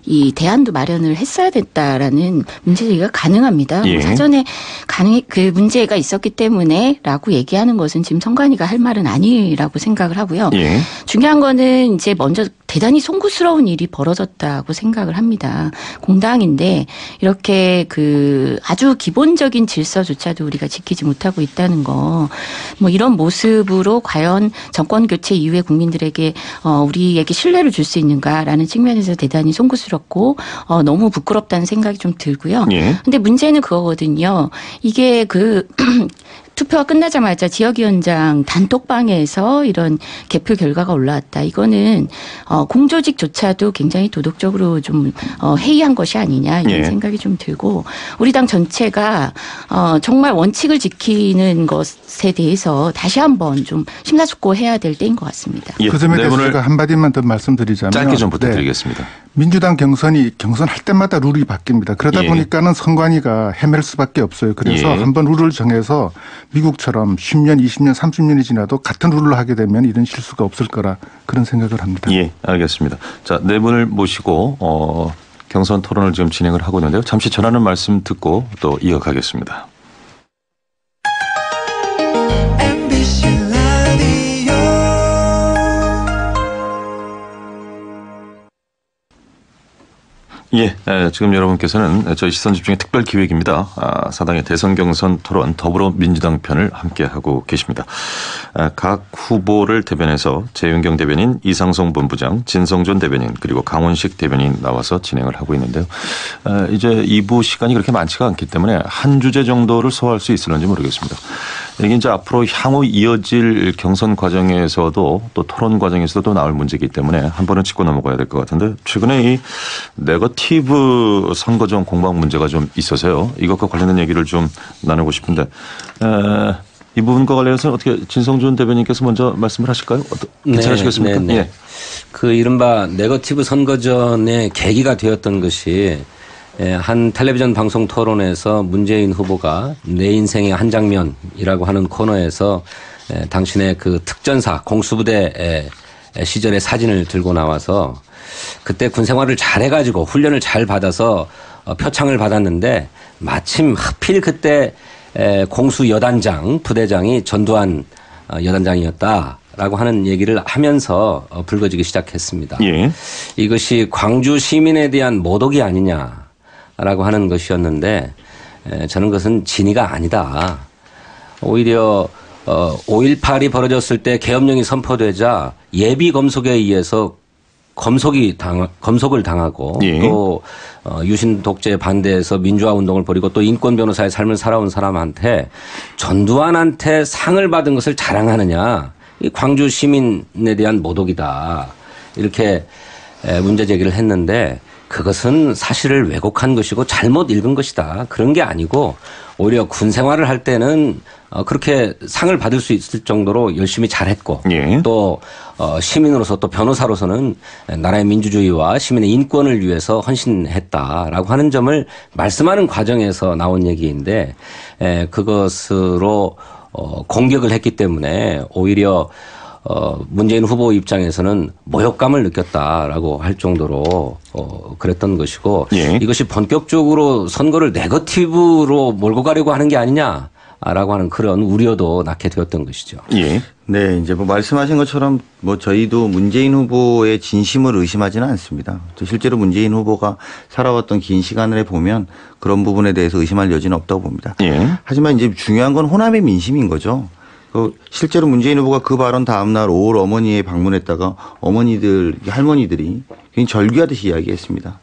이 대안도 마련을 했어야 됐다라는 문제제기가 가능합니다. 예. 사전에 그 문제가 있었기 때문에라고 얘기하는 것은 지금 선관위가 할 말은 아니라고 생각을 하고요. 예. 중요한 거는 이제 먼저 대단히 송구스러운 일이 벌어졌다고 생각을 합니다. 공당인데 이렇게 아주 기본적인 질서조차도 우리가 지키지 못하고 있다는 거, 뭐 이런 모습으로 과연 정권 교체 이후에 국민들에게 우리에게 신뢰를 줄 수 있는가라는 측면에서 대단히 송구스럽고 너무 부끄럽다는 생각이 좀 들고요. 예. 근데 문제는 그거거든요. 이게 투표가 끝나자마자 지역위원장 단톡방에서 이런 개표 결과가 올라왔다. 이거는 공조직조차도 굉장히 도덕적으로 좀 해이한 것이 아니냐 이런 생각이 좀 들고 우리 당 전체가 정말 원칙을 지키는 것에 대해서 다시 한번 좀 심사숙고해야 될 때인 것 같습니다. 예. 그 점에 네 대해서 분을 제가 한마디만 더 말씀드리자면 짧게 좀 부탁드리겠습니다. 민주당 경선할 때마다 룰이 바뀝니다. 그러다 보니까는 선관위가 헤맬 수밖에 없어요. 그래서 한번 룰을 정해서 미국처럼 10년, 20년, 30년이 지나도 같은 룰을 하게 되면 이런 실수가 없을 거라 그런 생각을 합니다. 예, 알겠습니다. 자, 네 분을 모시고 경선 토론을 지금 진행을 하고 있는데요. 잠시 전하는 말씀 듣고 또 이어가겠습니다. 예, 지금 여러분께서는 저희 시선집중의 특별 기획입니다. 사당의 대선 경선 토론 더불어민주당 편을 함께하고 계십니다. 각 후보를 대변해서 재윤경 대변인, 이상송 본부장, 진성준 대변인 그리고 강원식 대변인 나와서 진행을 하고 있는데요. 이제 2부 시간이 그렇게 많지가 않기 때문에 한 주제 정도를 소화할 수 있을는지 모르겠습니다. 이게 이제 앞으로 향후 이어질 경선 과정에서도 또 토론 과정에서도 나올 문제이기 때문에 한 번은 짚고 넘어가야 될 것 같은데 최근에 이 네거티브 선거정 공방 문제가 좀 있어서요. 이것과 관련된 얘기를 좀 나누고 싶은데 이 부분과 관련해서 어떻게 진성준 대변인께서 먼저 말씀을 하실까요? 괜찮으시겠습니까? 네. 예. 그 이른바 네거티브 선거전의 계기가 되었던 것이 한 텔레비전 방송 토론에서 문재인 후보가 내 인생의 한 장면이라고 하는 코너에서 당신의 그 특전사 공수부대 시절의 사진을 들고 나와서 그때 군 생활을 잘 해가지고 훈련을 잘 받아서 표창을 받았는데 마침 하필 그때 공수 여단장 부대장이 전두환 여단장이었다라고 하는 얘기를 하면서 불거지기 시작했습니다. 예. 이것이 광주 시민에 대한 모독이 아니냐라고 하는 것이었는데 저는 그것은 진위가 아니다. 오히려 5.18이 벌어졌을 때 계엄령이 선포되자 예비 검속에 의해서 검속을 당하고 예. 또 유신 독재에 반대해서 민주화 운동을 벌이고 또 인권 변호사의 삶을 살아온 사람한테 전두환한테 상을 받은 것을 자랑하느냐. 이 광주 시민에 대한 모독이다. 이렇게 문제 제기를 했는데 그것은 사실을 왜곡한 것이고 잘못 읽은 것이다. 그런 게 아니고 오히려 군 생활을 할 때는 그렇게 상을 받을 수 있을 정도로 열심히 잘했고 예. 또 시민으로서 또 변호사로서는 나라의 민주주의와 시민의 인권을 위해서 헌신했다라고 하는 점을 말씀하는 과정에서 나온 얘기인데 그것으로 공격을 했기 때문에 오히려 문재인 후보 입장에서는 모욕감을 느꼈다라고 할 정도로 그랬던 것이고 예. 이것이 본격적으로 선거를 네거티브로 몰고 가려고 하는 게 아니냐라고 하는 그런 우려도 낳게 되었던 것이죠. 예. 네, 이제 뭐 말씀하신 것처럼 뭐 저희도 문재인 후보의 진심을 의심하지는 않습니다. 또 실제로 문재인 후보가 살아왔던 긴 시간을 보면 그런 부분에 대해서 의심할 여지는 없다고 봅니다. 예. 하지만 이제 중요한 건 호남의 민심인 거죠. 실제로 문재인 후보가 그 발언 다음 날 5월 어머니에 방문했다가 할머니들이 굉장히 절규하듯이 이야기했습니다.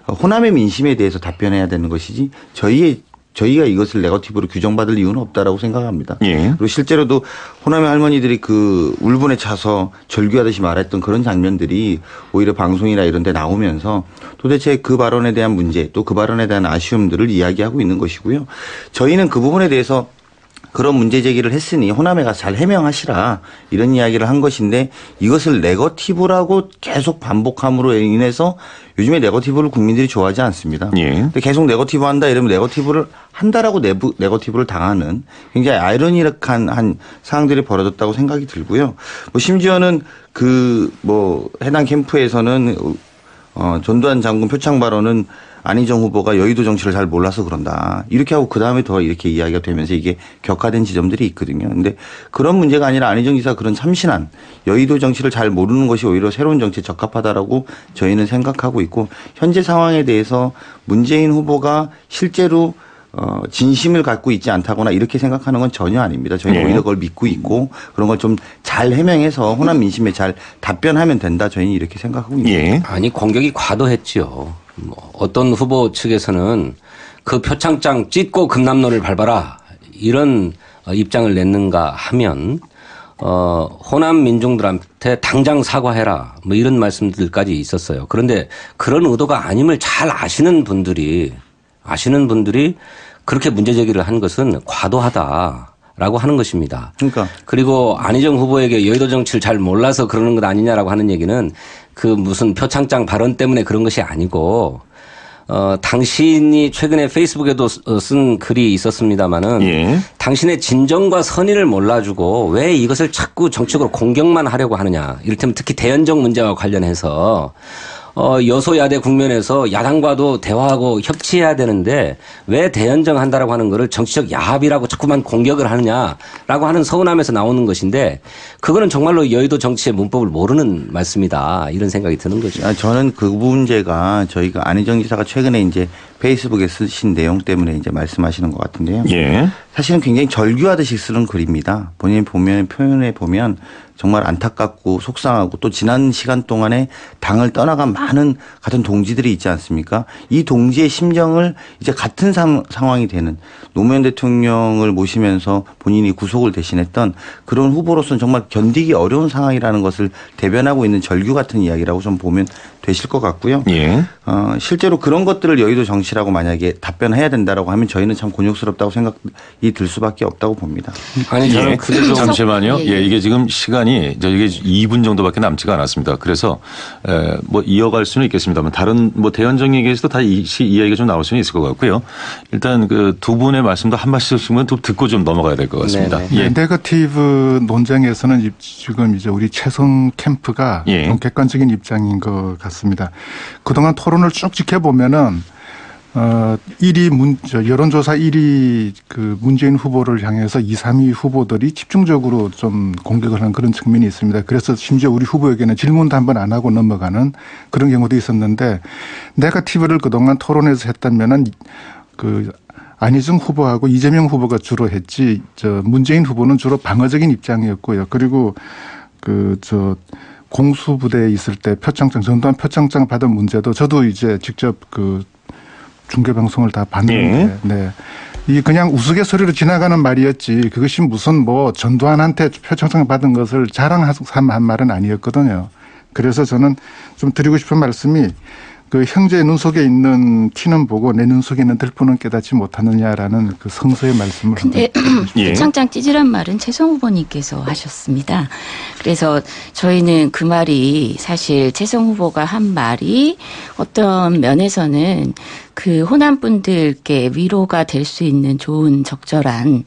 호남의 민심에 대해서 답변해야 되는 것이지 저희가 이것을 네거티브로 규정받을 이유는 없다라고 생각합니다. 예. 그리고 실제로도 호남의 할머니들이 그 울분에 차서 절규하듯이 말했던 그런 장면들이 오히려 방송이나 이런 데 나오면서 도대체 그 발언에 대한 문제 또 그 발언에 대한 아쉬움들을 이야기하고 있는 것이고요. 저희는 그 부분에 대해서 그런 문제 제기를 했으니 호남에 가서 잘 해명하시라 이런 이야기를 한 것인데 이것을 네거티브라고 계속 반복함으로 인해서 요즘에 네거티브를 국민들이 좋아하지 않습니다. 예. 근데 계속 네거티브 한다 이러면 네거티브를 한다라고 네거티브를 당하는 굉장히 아이러니한 상황들이 벌어졌다고 생각이 들고요. 뭐 심지어는 해당 캠프에서는 전두환 장군 표창 발언은 안희정 후보가 여의도 정치를 잘 몰라서 그런다. 이렇게 하고 그다음에 더 이렇게 이야기가 되면서 이게 격화된 지점들이 있거든요. 근데 그런 문제가 아니라 안희정 지사가 그런 참신한 여의도 정치를 잘 모르는 것이 오히려 새로운 정치에 적합하다라고 저희는 생각하고 있고 현재 상황에 대해서 문재인 후보가 실제로 진심을 갖고 있지 않다거나 이렇게 생각하는 건 전혀 아닙니다. 저희는 네. 오히려 그걸 믿고 있고 그런 걸 좀 잘 해명해서 호남 민심에 잘 답변하면 된다. 저희는 이렇게 생각하고 있습니다. 예. 아니 공격이 과도했지요. 어떤 후보 측에서는 그 표창장 찢고 금남로를 밟아라 이런 입장을 냈는가 하면 호남 민중들한테 당장 사과해라 뭐 이런 말씀들까지 있었어요. 그런데 그런 의도가 아님을 잘 아시는 분들이 그렇게 문제 제기를 한 것은 과도하다라고 하는 것입니다. 그리고 안희정 후보에게 여의도 정치를 잘 몰라서 그러는 것 아니냐라고 하는 얘기는 그 무슨 표창장 발언 때문에 그런 것이 아니고 당신이 최근에 페이스북에도 쓴 글이 있었습니다마는 예. 당신의 진정과 선의를 몰라주고 왜 이것을 자꾸 정치적으로 공격만 하려고 하느냐. 이를테면 특히 대연정 문제와 관련해서 여소야대 국면에서 야당과도 대화하고 협치해야 되는데 왜 대연정 한다라고 하는 거를 정치적 야합이라고 자꾸만 공격을 하느냐라고 하는 서운함에서 나오는 것인데 그거는 정말로 여의도 정치의 문법을 모르는 말씀이다. 이런 생각이 드는 거죠. 저는 그 문제가 저희가 안희정 지사가 최근에 이제 페이스북에 쓰신 내용 때문에 이제 말씀하시는 것 같은데요. 예. 사실은 굉장히 절규하듯이 쓰는 글입니다. 본인이 표현해 보면 정말 안타깝고 속상하고 또 지난 시간 동안에 당을 떠나간 많은 같은 동지들이 있지 않습니까? 이 동지의 심정을 이제 같은 상황이 되는 노무현 대통령을 모시면서 본인이 구속을 대신했던 그런 후보로서는 정말 견디기 어려운 상황이라는 것을 대변하고 있는 절규 같은 이야기라고 좀 보면 되실 것 같고요. 예. 실제로 그런 것들을 여의도 정치라고 만약에 답변해야 된다라고 하면 저희는 참 곤욕스럽다고 생각이 들 수밖에 없다고 봅니다. 아니 저는 그게 좀 잠시만요. 예, 이게 지금 시간이 이게 2분 정도밖에 남지가 않았습니다. 그래서 뭐 이어갈 수는 있겠습니다만 다른 뭐 대연정 얘기에서도 다 이 이야기가 좀 나올 수는 있을 것 같고요. 일단 그 두 분의 말씀도 한 말씀씩만 또 듣고 좀 넘어가야 될 것 같습니다. 예. 네거티브 논쟁에서는 지금 이제 우리 최성 캠프가 예. 좀 객관적인 입장인 것 같습니다. 그동안 토론을 쭉 지켜보면은 1위 여론조사 1위 그 문재인 후보를 향해서 2, 3위 후보들이 집중적으로 좀 공격을 하는 그런 측면이 있습니다. 그래서 심지어 우리 후보에게는 질문도 한 번 안 하고 넘어가는 그런 경우도 있었는데 네거티브를 그동안 토론에서 했다면은 안희정 후보하고 이재명 후보가 주로 했지 문재인 후보는 주로 방어적인 입장이었고요. 그리고 공수부대에 있을 때 표창장, 전두환 표창장 받은 문제도 저도 이제 직접 그 중계방송을 다 봤는데, 네. 이 그냥 우스갯소리로 지나가는 말이었지 그것이 무슨 뭐 전두환한테 표창장 받은 것을 자랑한 말은 아니었거든요. 그래서 저는 좀 드리고 싶은 말씀이 그 형제의 눈 속에 있는 티는 보고 내 눈 속에 있는 들보는 깨닫지 못하느냐라는 그 성서의 말씀을. 근데 표창장 찌질한 말은 최성 후보님께서 하셨습니다. 그래서 저희는 그 말이 사실 최성 후보가 한 말이 어떤 면에서는 그 호남분들께 위로가 될 수 있는 좋은 적절한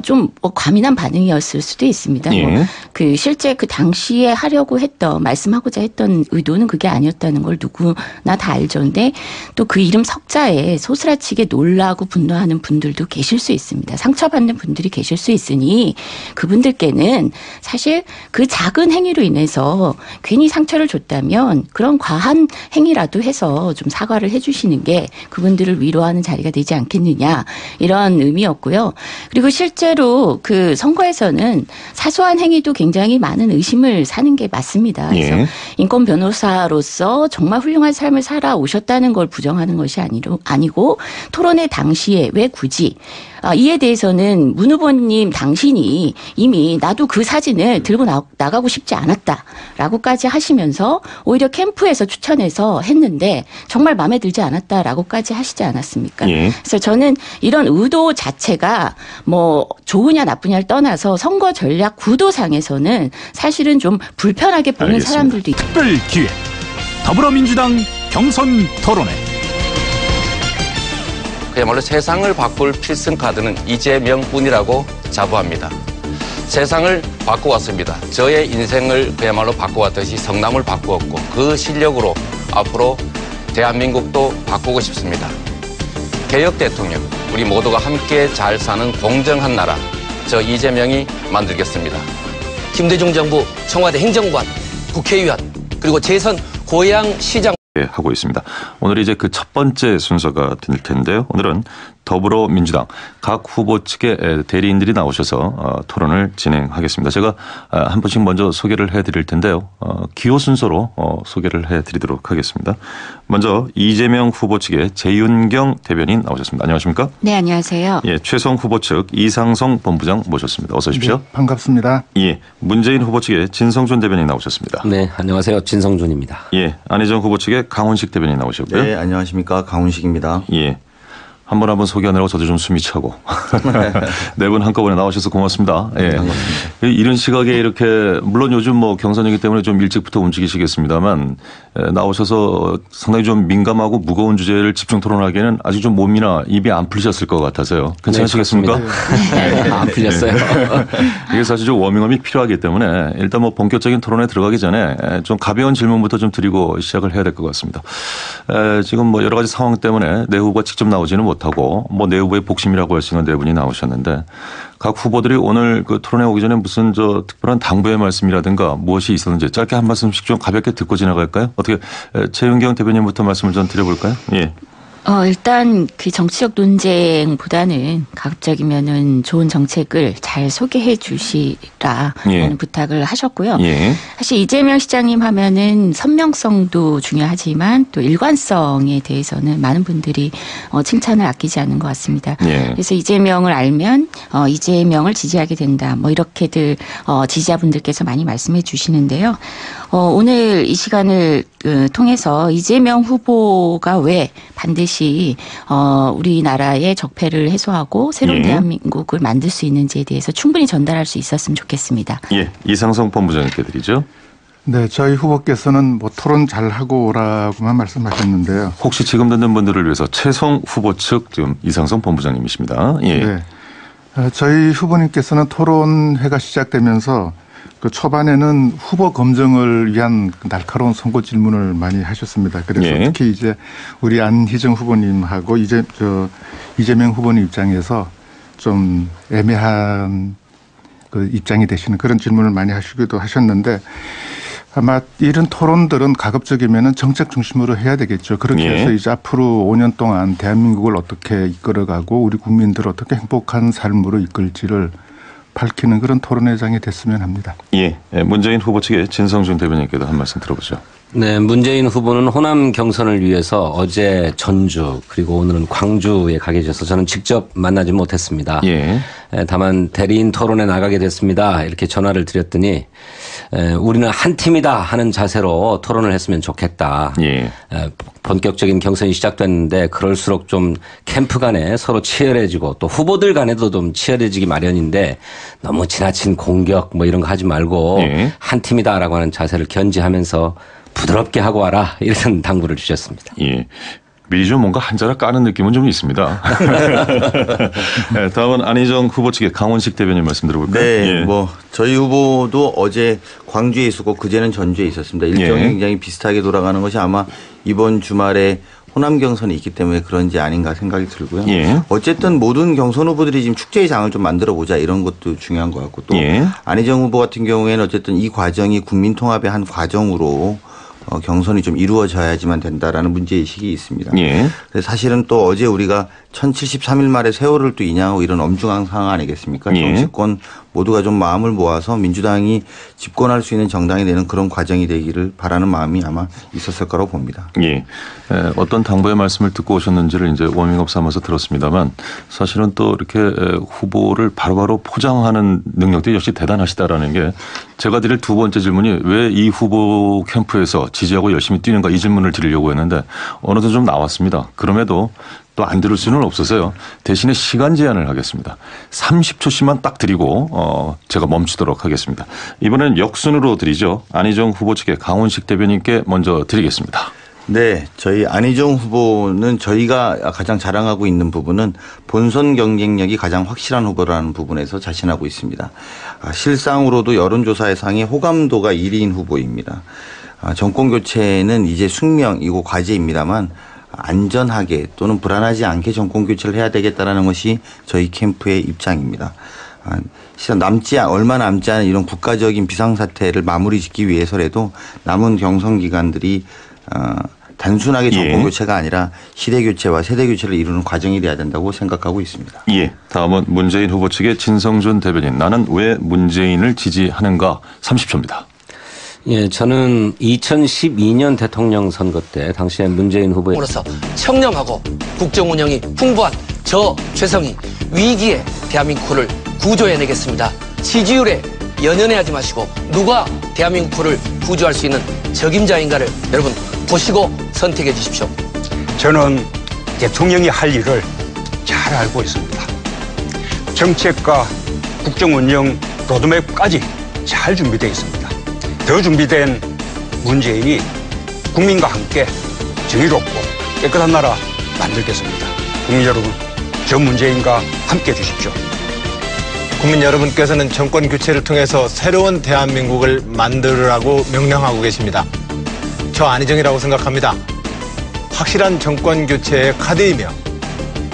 좀 과민한 반응이었을 수도 있습니다. 뭐 그 실제 그 당시에 하려고 했던 말씀하고자 했던 의도는 그게 아니었다는 걸 누구나 다 알죠. 근데 또 그 이름 석자에 소스라치게 놀라고 분노하는 분들도 계실 수 있습니다. 상처받는 분들이 계실 수 있으니 그분들께는 사실 그 작은 행위로 인해서 괜히 상처를 줬다면 그런 과한 행위라도 해서 좀 사과를 해 주시는 게 그분들을 위로하는 자리가 되지 않겠느냐 이런 의미였고요. 그리고 실제로 그 선거에서는 사소한 행위도 굉장히 많은 의심을 사는 게 맞습니다. 그래서 인권 변호사로서 정말 훌륭한 삶을 살아오셨다는 걸 부정하는 것이 아니고 토론회 당시에 왜 굳이 이에 대해서는 문 후보님 당신이 이미 나도 그 사진을 들고 나가고 싶지 않았다라고까지 하시면서 오히려 캠프에서 추천해서 했는데 정말 마음에 들지 않았다라고까지 하시지 않았습니까? 그래서 저는 이런 의도 자체가 뭐 좋으냐 나쁘냐를 떠나서 선거 전략 구도상에서는 사실은 좀 불편하게 보는 사람들도 있다. 특별 기획 더불어민주당 경선 토론회. 그야말로 세상을 바꿀 필승 카드는 이재명뿐이라고 자부합니다. 세상을 바꿔왔습니다. 저의 인생을 그야말로 바꿔왔듯이 성남을 바꾸었고 그 실력으로 앞으로 대한민국도 바꾸고 싶습니다. 개혁 대통령, 우리 모두가 함께 잘 사는 공정한 나라, 저 이재명이 만들겠습니다. 김대중 정부 청와대 행정관, 국회의원, 그리고 재선 고양시장 하고 있습니다. 오늘 이제 그 첫 번째 순서가 될 텐데요. 오늘은 더불어민주당 각 후보 측의 대리인들이 나오셔서 토론을 진행하겠습니다. 제가 한 분씩 먼저 소개를 해드릴 텐데요. 기호 순서로 소개를 해드리도록 하겠습니다. 먼저 이재명 후보 측의 재윤경 대변인 나오셨습니다. 안녕하십니까? 네, 안녕하세요. 예, 최성 후보 측 이상성 본부장 모셨습니다. 어서 오십시오. 네, 반갑습니다. 예, 문재인 후보 측의 진성준 대변인 나오셨습니다. 네, 안녕하세요. 진성준입니다. 예, 안희정 후보 측의 강훈식 대변인 나오셨고요. 네, 안녕하십니까. 강훈식입니다. 예. 한 분 한 분 소개하느라고 저도 좀 숨이 차고 네 분 한꺼번에 나오셔서 고맙습니다. 예. 반갑습니다. 이런 시각에 이렇게 물론 요즘 뭐 경선이기 때문에 좀 일찍부터 움직이시겠습니다만 나오셔서 상당히 좀 민감하고 무거운 주제를 집중 토론하기에는 아직 좀 몸이나 입이 안 풀리셨을 것 같아서요. 괜찮으시겠습니까? 네, 안 풀렸어요. 이게 사실 좀 워밍업이 필요하기 때문에 일단 뭐 본격적인 토론에 들어가기 전에 좀 가벼운 질문부터 좀 드리고 시작을 해야 될 것 같습니다. 지금 뭐 여러 가지 상황 때문에 내 후보가 직접 나오지는 못하고 뭐 내 후보의 복심이라고 할 수 있는 네 분이 나오셨는데 각 후보들이 오늘 그 토론에 오기 전에 무슨 저 특별한 당부의 말씀이라든가 무엇이 있었는지 짧게 한 말씀씩 좀 가볍게 듣고 지나갈까요? 어떻게 최윤경 대변인부터 말씀을 좀 드려볼까요? 예. 일단 그 정치적 논쟁보다는 가급적이면은 좋은 정책을 잘 소개해 주시라 라는 부탁을 하셨고요. 사실 이재명 시장님 하면은 선명성도 중요하지만 또 일관성에 대해서는 많은 분들이 칭찬을 아끼지 않는 것 같습니다. 그래서 이재명을 알면 이재명을 지지하게 된다. 뭐 이렇게들 지지자분들께서 많이 말씀해 주시는데요. 오늘 이 시간을 통해서 이재명 후보가 왜 반드시 우리나라의 적폐를 해소하고 새로운 대한민국을 만들 수 있는지에 대해서 충분히 전달할 수 있었으면 좋겠습니다. 예, 이상성 본부장님께 드리죠. 네, 저희 후보께서는 뭐 토론 잘하고 오라고만 말씀하셨는데요. 혹시 지금 듣는 분들을 위해서 최성 후보 측 지금 이상성 본부장님이십니다. 예. 네, 저희 후보님께서는 토론회가 시작되면서 그 초반에는 후보 검증을 위한 날카로운 선거 질문을 많이 하셨습니다. 그래서 특히 이제 우리 안희정 후보님하고 이재명 후보님 입장에서 좀 애매한 그 입장이 되시는 그런 질문을 많이 하시기도 하셨는데 아마 이런 토론들은 가급적이면은 정책 중심으로 해야 되겠죠. 그렇게 해서 이제 앞으로 5년 동안 대한민국을 어떻게 이끌어가고 우리 국민들을 어떻게 행복한 삶으로 이끌지를 밝히는 그런 토론회장이 됐으면 합니다. 예, 문재인 후보 측의 진성준 대변인께도 한 말씀 들어보죠. 네, 문재인 후보는 호남 경선을 위해서 어제 전주 그리고 오늘은 광주에 가 계셔서 저는 직접 만나지 못했습니다. 예. 다만 대리인 토론에 나가게 됐습니다. 이렇게 전화를 드렸더니 우리는 한 팀이다 하는 자세로 토론을 했으면 좋겠다. 예. 본격적인 경선이 시작됐는데 그럴수록 좀 캠프 간에 서로 치열해지고 또 후보들 간에도 좀 치열해지기 마련인데 너무 지나친 공격 뭐 이런 거 하지 말고 예. 한 팀이다라고 하는 자세를 견지하면서 부드럽게 하고 와라 이런 당부를 주셨습니다. 예. 미리 좀 뭔가 한자를 까는 느낌은 좀 있습니다. 네, 다음은 안희정 후보 측의 강원식 대변인 말씀 들어볼까요? 네, 예. 뭐 저희 후보도 어제 광주에 있었고 그제는 전주에 있었습니다. 일정이 예. 굉장히 비슷하게 돌아가는 것이 아마 이번 주말에 호남 경선이 있기 때문에 그런지 아닌가 생각이 들고요. 예. 어쨌든 모든 경선 후보들이 지금 축제의 장을 좀 만들어 보자 이런 것도 중요한 것 같고 또 예. 안희정 후보 같은 경우에는 어쨌든 이 과정이 국민 통합의 한 과정으로 경선이 좀 이루어져야지만 된다라는 문제의식이 있습니다. 예. 그래서 사실은 또 어제 우리가 1073일 말에 세월을 또 인양하고 이런 엄중한 상황 아니겠습니까? 예. 정치권 모두가 좀 마음을 모아서 민주당이 집권할 수 있는 정당이 되는 그런 과정이 되기를 바라는 마음이 아마 있었을 거라고 봅니다. 예. 어떤 당부의 말씀을 듣고 오셨는지를 이제 워밍업 삼아서 들었습니다만 사실은 또 이렇게 후보를 바로바로 포장하는 능력도 역시 대단하시다라는 게 제가 드릴 두 번째 질문이 왜 이 후보 캠프에서 지지하고 열심히 뛰는가 이 질문을 드리려고 했는데 어느덧 좀 나왔습니다. 그럼에도 또 안 들을 수는 없어서요. 대신에 시간 제한을 하겠습니다. 30초씩만 딱 드리고 제가 멈추도록 하겠습니다. 이번엔 역순으로 드리죠. 안희정 후보 측의 강원식 대변인께 먼저 드리겠습니다. 네, 저희 안희정 후보는 저희가 가장 자랑하고 있는 부분은 본선 경쟁력이 가장 확실한 후보라는 부분에서 자신하고 있습니다. 실상으로도 여론조사의 상에 호감도가 1위인 후보입니다. 정권 교체는 이제 숙명이고 과제입니다만 안전하게 또는 불안하지 않게 정권 교체를 해야 되겠다라는 것이 저희 캠프의 입장입니다. 얼마 남지 않은 이런 국가적인 비상사태를 마무리 짓기 위해서라도 남은 경선 기간들이 단순하게 정권 교체가 아니라 시대 교체와 세대 교체를 이루는 과정이 돼야 된다고 생각하고 있습니다. 예. 다음은 문재인 후보 측의 진성준 대변인. 나는 왜 문재인을 지지하는가 30초입니다. 예, 저는 2012년 대통령 선거 때 당시에 문재인 후보의 으로서 청렴하고 국정 운영이 풍부한 저 최성희 위기에 대한민국을 구조해내겠습니다. 지지율에 연연해하지 마시고 누가 대한민국을 구조할 수 있는 적임자인가를 여러분 보시고 선택해 주십시오. 저는 대통령이 할 일을 잘 알고 있습니다. 정책과 국정 운영 로드맵까지 잘 준비되어 있습니다. 더 준비된 문재인이 국민과 함께 정의롭고 깨끗한 나라 만들겠습니다. 국민 여러분, 저 문재인과 함께 해 주십시오. 국민 여러분께서는 정권 교체를 통해서 새로운 대한민국을 만들으라고 명령하고 계십니다. 저 안희정이라고 생각합니다. 확실한 정권 교체의 카드이며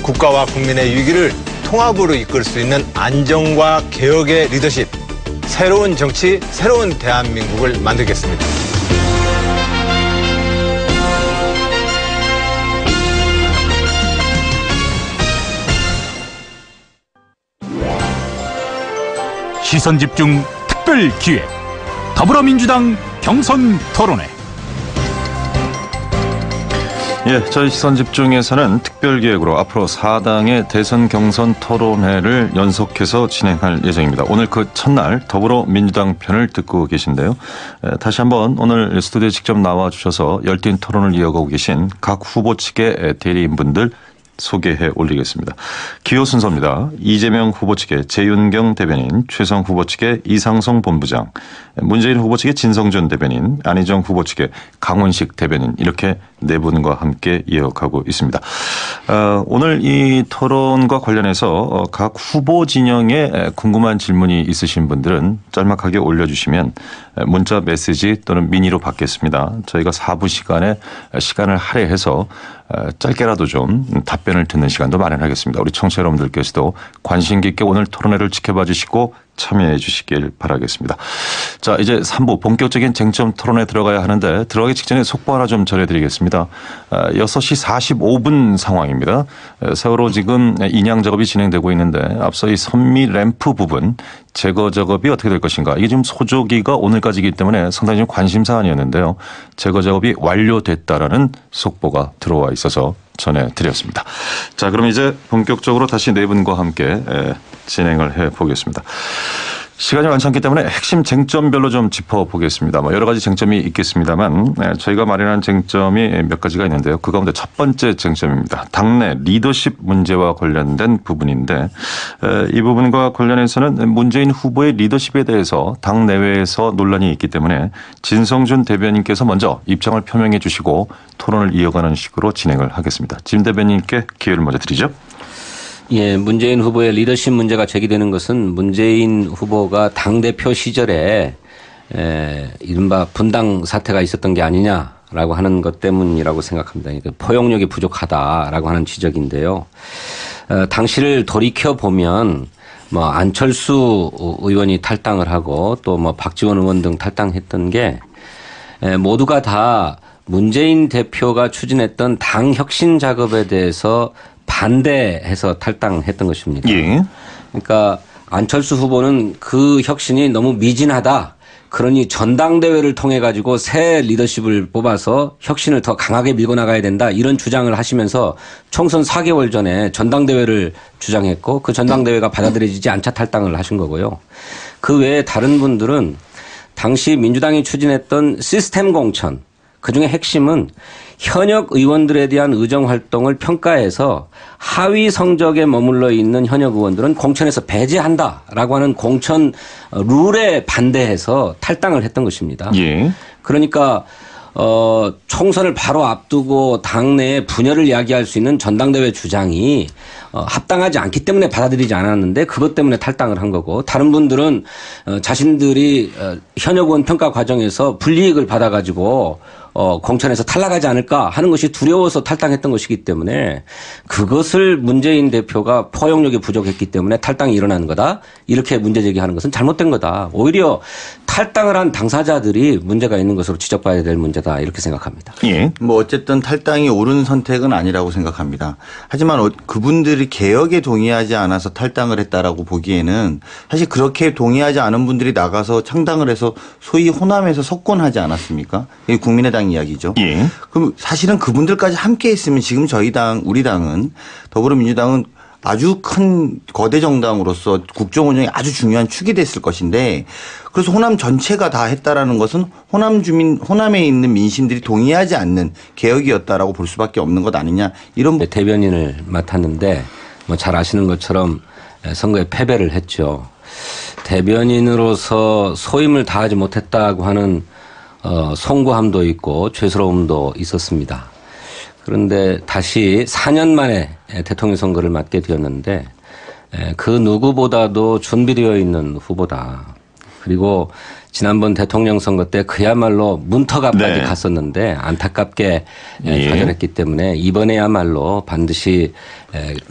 국가와 국민의 위기를 통합으로 이끌 수 있는 안정과 개혁의 리더십, 새로운 정치, 새로운 대한민국을 만들겠습니다. 시선집중 특별기획 더불어민주당 경선 토론회. 예, 저희 시선집중에서는 특별기획으로 앞으로 4당의 대선 경선 토론회를 연속해서 진행할 예정입니다. 오늘 그 첫날 더불어민주당 편을 듣고 계신데요. 다시 한번 오늘 스튜디오에 직접 나와주셔서 열띤 토론을 이어가고 계신 각 후보 측의 대리인분들 소개해 올리겠습니다. 기호 순서입니다. 이재명 후보 측의 재윤경 대변인, 최성 후보 측의 이상성 본부장, 문재인 후보 측의 진성준 대변인, 안희정 후보 측의 강원식 대변인, 이렇게 네 분과 함께 이어가고 있습니다. 오늘 이 토론과 관련해서 각 후보 진영에 궁금한 질문이 있으신 분들은 짤막하게 올려주시면 문자 메시지 또는 미니로 받겠습니다. 저희가 4부 시간을 할애해서 짧게라도 좀 답변을 듣는 시간도 마련하겠습니다. 우리 청취자 여러분들께서도 관심 깊게 오늘 토론회를 지켜봐 주시고 참여해 주시길 바라겠습니다. 자, 이제 3부 본격적인 쟁점 토론에 들어가야 하는데 들어가기 직전에 속보 하나 좀 전해드리겠습니다. 6시 45분 상황입니다. 세월호 지금 인양 작업이 진행되고 있는데 앞서 이 선미 램프 부분 제거 작업이 어떻게 될 것인가. 이게 지금 소조기가 오늘까지이기 때문에 상당히 좀 관심 사안이었는데요. 제거 작업이 완료됐다라는 속보가 들어와 있어서 전해드렸습니다. 자, 그럼 이제 본격적으로 다시 네 분과 함께 진행을 해보겠습니다. 시간이 많지 않기 때문에 핵심 쟁점별로 좀 짚어보겠습니다. 여러 가지 쟁점이 있겠습니다만 저희가 마련한 쟁점이 몇 가지가 있는데요. 그 가운데 첫 번째 쟁점입니다. 당내 리더십 문제와 관련된 부분인데 이 부분과 관련해서는 문재인 후보의 리더십에 대해서 당 내외에서 논란이 있기 때문에 진성준 대변인께서 먼저 입장을 표명해 주시고 토론을 이어가는 식으로 진행을 하겠습니다. 진 대변인께 기회를 먼저 드리죠. 예, 문재인 후보의 리더십 문제가 제기되는 것은 문재인 후보가 당대표 시절에 이른바 분당 사태가 있었던 게 아니냐라고 하는 것 때문이라고 생각합니다. 그러니까 포용력이 부족하다라고 하는 지적인데요. 당시를 돌이켜보면 안철수 의원이 탈당을 하고 또 박지원 의원 등 탈당했던 게 모두가 다 문재인 대표가 추진했던 당 혁신 작업에 대해서 반대해서 탈당했던 것입니다. 예. 그러니까 안철수 후보는 그 혁신이 너무 미진하다. 그러니 전당대회를 통해 가지고 새 리더십을 뽑아서 혁신을 더 강하게 밀고 나가야 된다. 이런 주장을 하시면서 총선 4개월 전에 전당대회를 주장했고 그 전당대회가 받아들여지지 않자 탈당을 하신 거고요. 그 외에 다른 분들은 당시 민주당이 추진했던 시스템 공천, 그중에 핵심은 현역 의원들에 대한 의정 활동을 평가해서 하위 성적에 머물러 있는 현역 의원들은 공천에서 배제한다라고 하는 공천 룰에 반대해서 탈당을 했던 것입니다. 예. 그러니까 총선을 바로 앞두고 당내에 분열을 야기할 수 있는 전당대회 주장이 합당하지 않기 때문에 받아들이지 않았는데 그것 때문에 탈당을 한 거고, 다른 분들은 자신들이 현역 의원 평가 과정에서 불이익을 받아가지고 공천에서 탈락하지 않을까 하는 것이 두려워서 탈당했던 것이기 때문에 그것을 문재인 대표가 포용력이 부족했기 때문에 탈당이 일어난 거다, 이렇게 문제 제기하는 것은 잘못된 거다. 오히려 탈당을 한 당사자들이 문제가 있는 것으로 지적받아야 될 문제다, 이렇게 생각합니다. 예. 어쨌든 탈당이 옳은 선택은 아니라고 생각합니다. 하지만 그분들이 개혁에 동의하지 않아서 탈당을 했다라고 보기에는 사실 그렇게 동의하지 않은 분들이 나가서 창당을 해서 소위 호남에서 석권하지 않았습니까? 이게 국민의당 이야기죠. 예. 그럼 사실은 그분들까지 함께 했으면 지금 저희 당, 우리 당은, 더불어민주당은 아주 큰 거대 정당으로서 국정 운영이 아주 중요한 축이 됐을 것인데, 그래서 호남 전체가 다 했다라는 것은 호남에 있는 민심들이 동의하지 않는 개혁이었다라고 볼 수밖에 없는 것 아니냐, 이런. 대변인을 맡았는데 잘 아시는 것처럼 선거에 패배를 했죠. 대변인으로서 소임을 다하지 못했다고 하는 송구함도 있고 죄스러움도 있었습니다. 그런데 다시 4년 만에 대통령 선거를 맡게 되었는데 그 누구보다도 준비되어 있는 후보다. 그리고 지난번 대통령 선거 때 그야말로 문턱앞까지 갔었는데 안타깝게 좌절했기 때문에 이번에야말로 반드시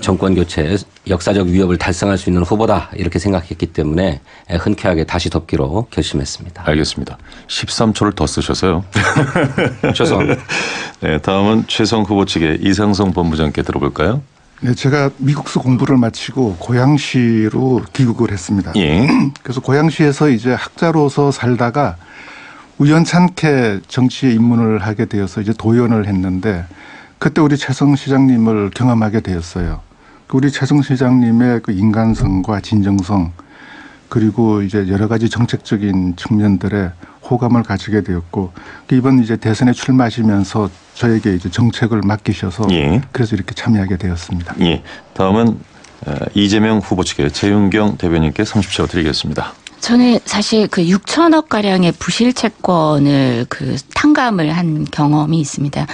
정권 교체 역사적 위협을 달성할 수 있는 후보다, 이렇게 생각했기 때문에 흔쾌하게 다시 돕기로 결심했습니다. 알겠습니다. 13초를 더 쓰셔서요. 죄송합니다. 네, 다음은 최성 후보 측의 이상성 본부장께 들어볼까요? 네, 제가 미국서 공부를 마치고 고양시로 귀국을 했습니다. 예. 그래서 고양시에서 이제 학자로서 살다가 우연찮게 정치에 입문을 하게 되어서 이제 도연을 했는데, 그때 우리 최성 시장님을 경험하게 되었어요. 우리 최성 시장님의 그 인간성과 진정성, 그리고 이제 여러 가지 정책적인 측면들에 호감을 가지게 되었고, 이번 이제 대선에 출마하시면서 저에게 이제 정책을 맡기셔서 예. 그래서 이렇게 참여하게 되었습니다. 예. 다음은 이재명 후보 측의 최윤경 대변인께 30초 드리겠습니다. 저는 사실 그 6천억 가량의 부실 채권을 그 탕감을 한 경험이 있습니다.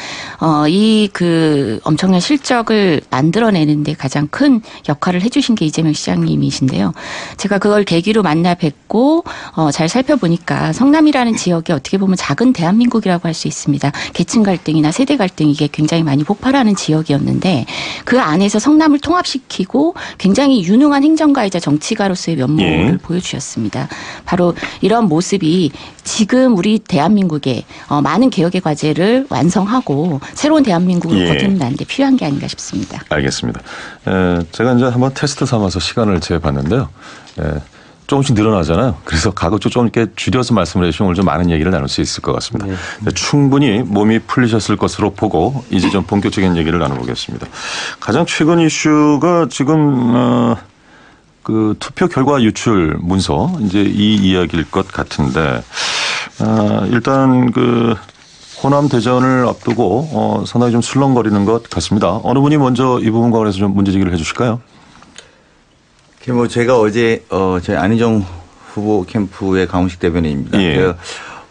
이 그 엄청난 실적을 만들어내는데 가장 큰 역할을 해주신 게 이재명 시장님이신데요. 제가 그걸 계기로 만나 뵙고 잘 살펴보니까 성남이라는 지역이 어떻게 보면 작은 대한민국이라고 할 수 있습니다. 계층 갈등이나 세대 갈등 이게 굉장히 많이 폭발하는 지역이었는데 그 안에서 성남을 통합시키고 굉장히 유능한 행정가이자 정치가로서의 면모를 보여주셨습니다. 바로 이런 모습이 지금 우리 대한민국에 많은 개혁의 과제를 완성하고 새로운 대한민국으로 거듭나는 데 필요한 게 아닌가 싶습니다. 알겠습니다. 제가 이제 한번 테스트 삼아서 시간을 재봤는데요. 조금씩 늘어나잖아요. 그래서 가급적 좀 이렇게 줄여서 말씀을 해주시면 오늘 좀 많은 얘기를 나눌 수 있을 것 같습니다. 충분히 몸이 풀리셨을 것으로 보고 이제 좀 본격적인 얘기를 나눠보겠습니다. 가장 최근 이슈가 지금 그 투표 결과 유출 문서 이제 이 이야기일 것 같은데 일단 그 호남 대전을 앞두고 상당히 좀 술렁거리는 것 같습니다. 어느 분이 먼저 이 부분과 관해서 좀 문제 제기를 해주실까요? 뭐 제가 어제 저희 안희정 후보 캠프의 강훈식 대변인입니다.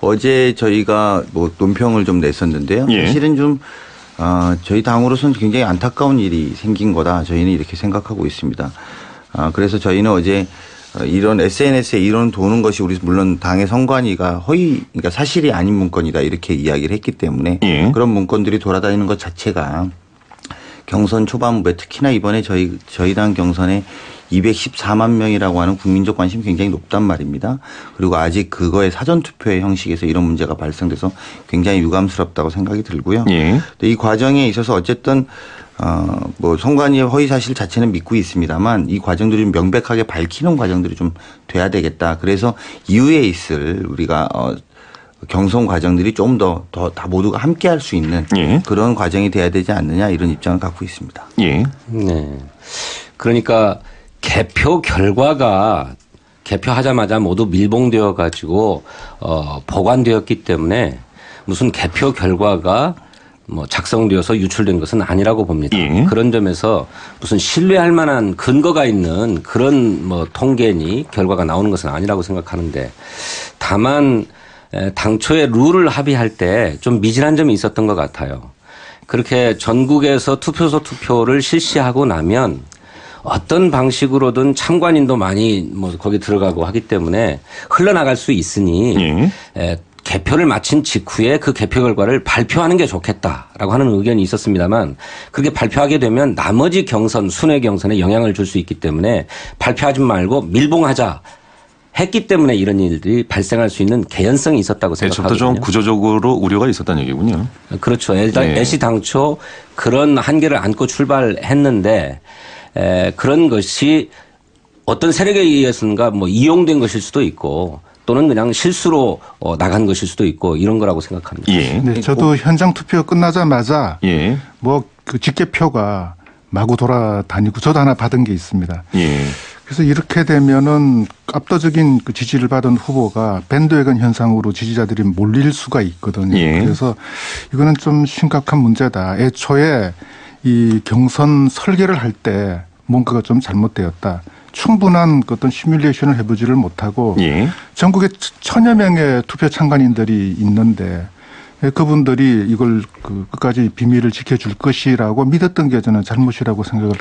어제 저희가 뭐 논평을 좀 냈었는데요. 사실은 좀 저희 당으로서는 굉장히 안타까운 일이 생긴 거다. 저희는 이렇게 생각하고 있습니다. 그래서 저희는 어제 이런 SNS에 이런 도는 것이 우리 물론 당의 선관위가 그러니까 사실이 아닌 문건이다 이렇게 이야기를 했기 때문에 그런 문건들이 돌아다니는 것 자체가 경선 초반부에 특히나 이번에 저희 당 경선에 214만 명이라고 하는 국민적 관심이 굉장히 높단 말입니다. 그리고 아직 그거의 사전투표의 형식에서 이런 문제가 발생돼서 굉장히 유감스럽다고 생각이 들고요. 근데 이 과정에 있어서 어쨌든 뭐 선관위의 허위 사실 자체는 믿고 있습니다만 이 과정들이 좀 명백하게 밝히는 과정들이 좀 돼야 되겠다. 그래서 이후에 있을 우리가 경선 과정들이 좀 더 다 모두가 함께 할 수 있는 그런 과정이 돼야 되지 않느냐 이런 입장을 갖고 있습니다. 네. 그러니까 개표 결과가 개표하자마자 모두 밀봉되어 가지고 보관되었기 때문에 무슨 개표 결과가 뭐 작성되어서 유출된 것은 아니라고 봅니다. 그런 점에서 무슨 신뢰할 만한 근거가 있는 그런 뭐 통계니 결과가 나오는 것은 아니라고 생각하는데 다만 당초에 룰을 합의할 때 좀 미진한 점이 있었던 것 같아요. 그렇게 전국에서 투표소 투표를 실시하고 나면 어떤 방식으로든 참관인도 많이 뭐 거기 들어가고 하기 때문에 흘러나갈 수 있으니 개표를 마친 직후에 그 개표 결과를 발표하는 게 좋겠다라고 하는 의견이 있었습니다만 그렇게 발표하게 되면 나머지 경선, 순회 경선에 영향을 줄 수 있기 때문에 발표하지 말고 밀봉하자 했기 때문에 이런 일들이 발생할 수 있는 개연성이 있었다고 생각하거든요. 애초부터 좀 구조적으로 우려가 있었다는 얘기군요. 그렇죠. 일단 애시당초 그런 한계를 안고 출발했는데 그런 것이 어떤 세력에 의해서인가 뭐 이용된 것일 수도 있고 또는 그냥 실수로 나간 것일 수도 있고 이런 거라고 생각합니다. 네, 저도 현장 투표 끝나자마자 뭐 그 직계표가 마구 돌아다니고 저도 하나 받은 게 있습니다. 그래서 이렇게 되면은 압도적인 그 지지를 받은 후보가 밴드웨건 현상으로 지지자들이 몰릴 수가 있거든요. 그래서 이거는 좀 심각한 문제다. 애초에 이 경선 설계를 할 때 뭔가가 좀 잘못되었다. 충분한 어떤 시뮬레이션을 해보지를 못하고 전국에 1000여 명의 투표 참관인들이 있는데 그분들이 이걸 끝까지 비밀을 지켜줄 것이라고 믿었던 게 저는 잘못이라고 생각을